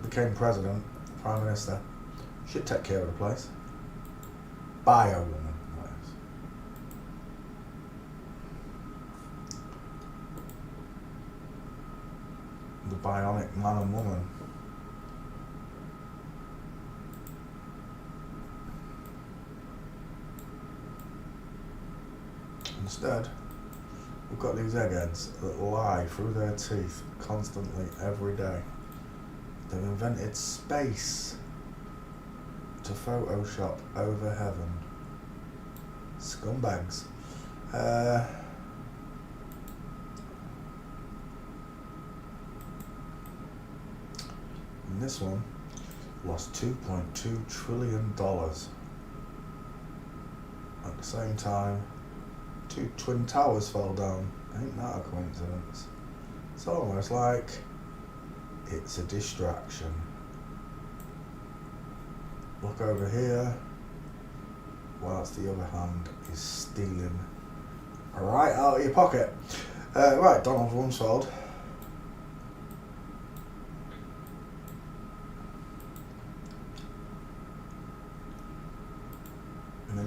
became president, prime minister, she'd take care of the place. Bio woman, that is. The bionic man and woman. Instead, we've got these eggheads that lie through their teeth constantly, every day. They've invented space to Photoshop over heaven. Scumbags. And this one lost $2.2 trillion. At the same time, 2 twin towers fell down. Ain't that a coincidence? It's almost like it's a distraction. Look over here, whilst the other hand is stealing right out of your pocket. Right, Donald Rumsfeld.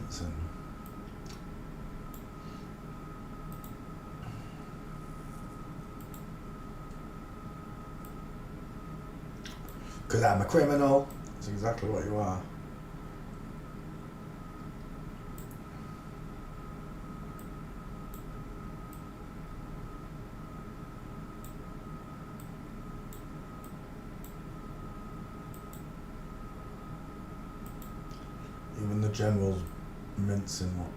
mincing. Because I'm a criminal. That's exactly what you are. Even the generals mincing what?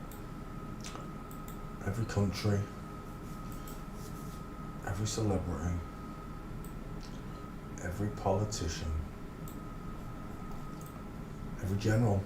Every country, every celebrity, every politician, every general.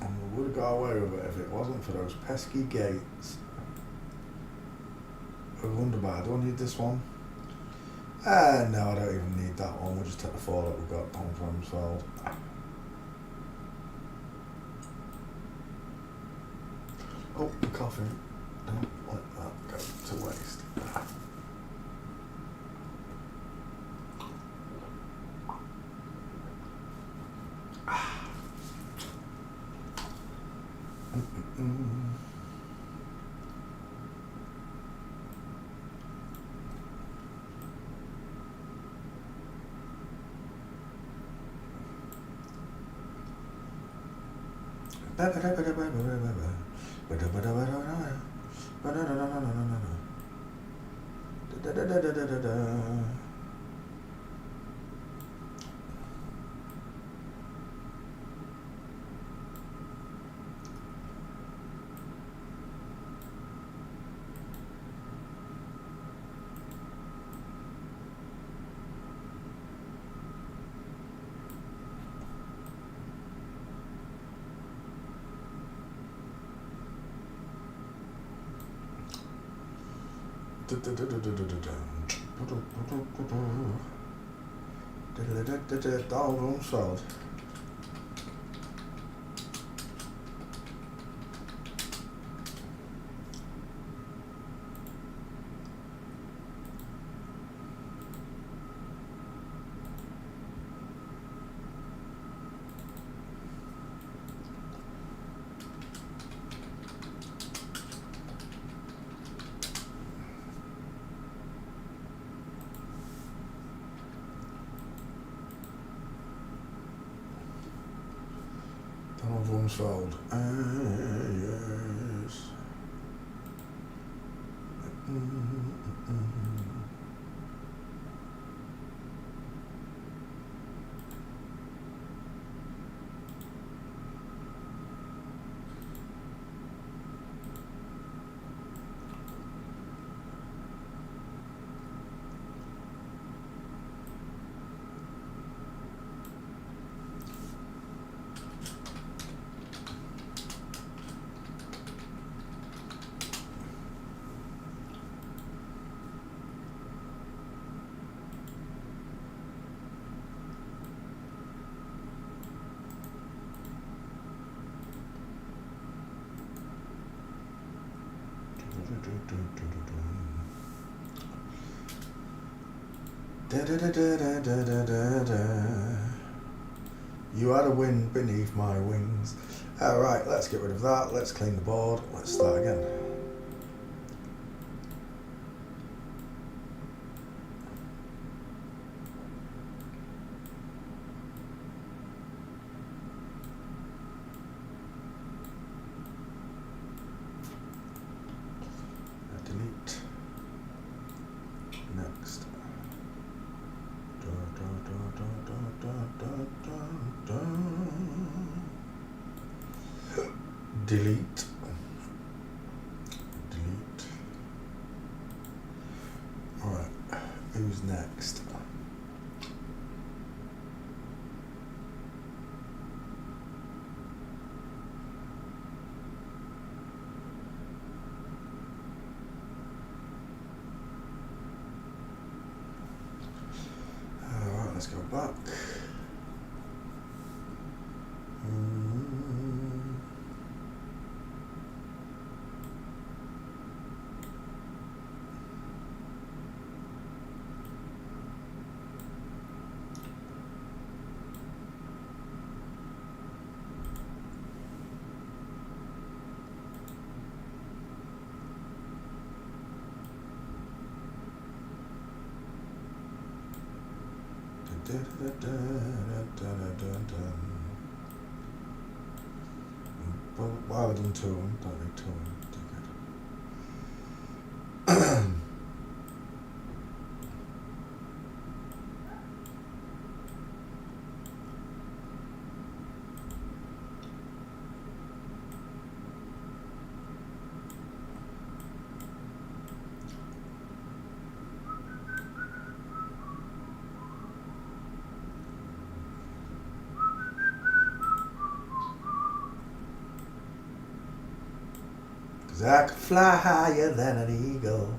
And we would have got away with it if it wasn't for those pesky gates. I wonder about, do I need this one? No, I don't even need that one. We'll just take the 4 that we've got on from Rumsfeld. Oh, the coffee. Don't let that go to waste. Donald Rumsfeld. Donald Rumsfeld. Yes. You had a wind beneath my wings. Alright, let's get rid of that. Let's clean the board. Let's start again. Delete. Next. Delete. Delete. Alright, who's next? Alright, let's go back. Well, why have I done two of them? Don't need two of them. Cause I could fly higher than an eagle.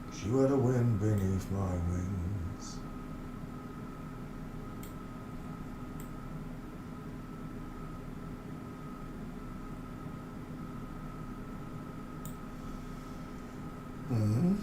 Cause you are the wind beneath my wings. Mm-hmm.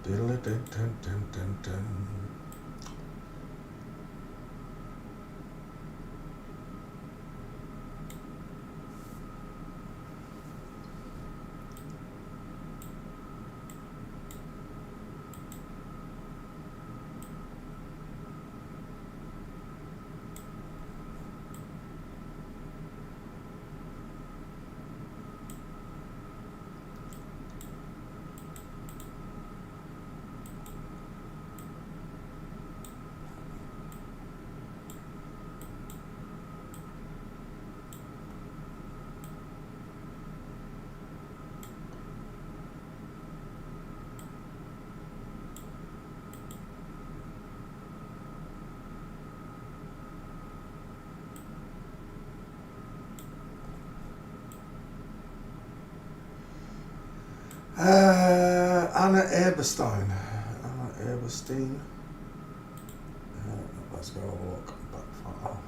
Diddle dun dun dun dun dun. Anna Eberstein. Anna Eberstein. Let's go have a look. Back file.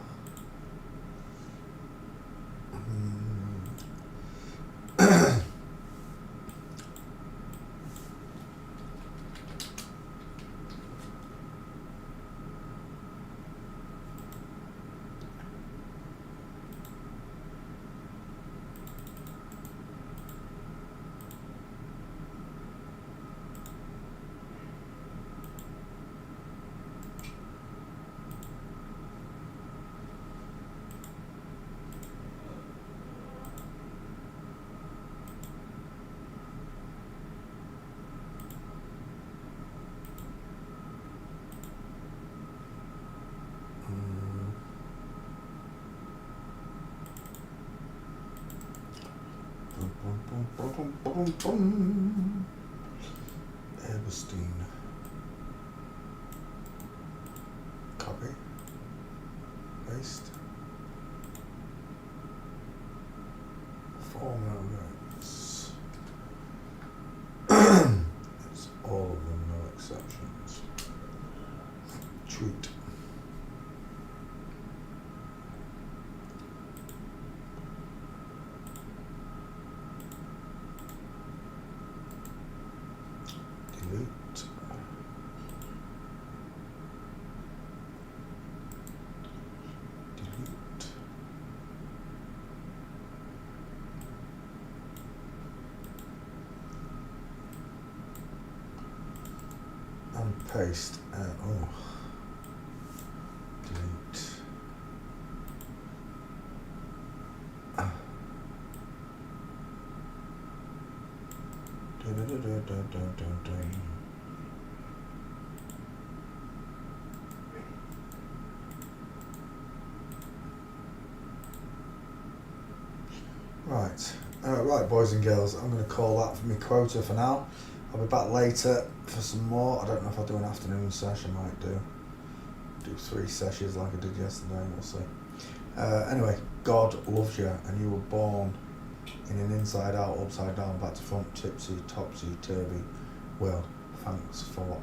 Eberstein. Copy. Paste. Form notes. It's all of them, no exceptions. Tweet. Delete. Delete. And paste. Oh. Delete. Right. Right, boys and girls, I'm going to call that for my quota for now. I'll be back later for some more. I don't know if I'll do an afternoon sesh. I might do 3 sessions like I did yesterday. We'll see. Anyway, God loves you, and you were born in an inside out, upside down, back to front, tipsy, topsy turvy world. Thanks for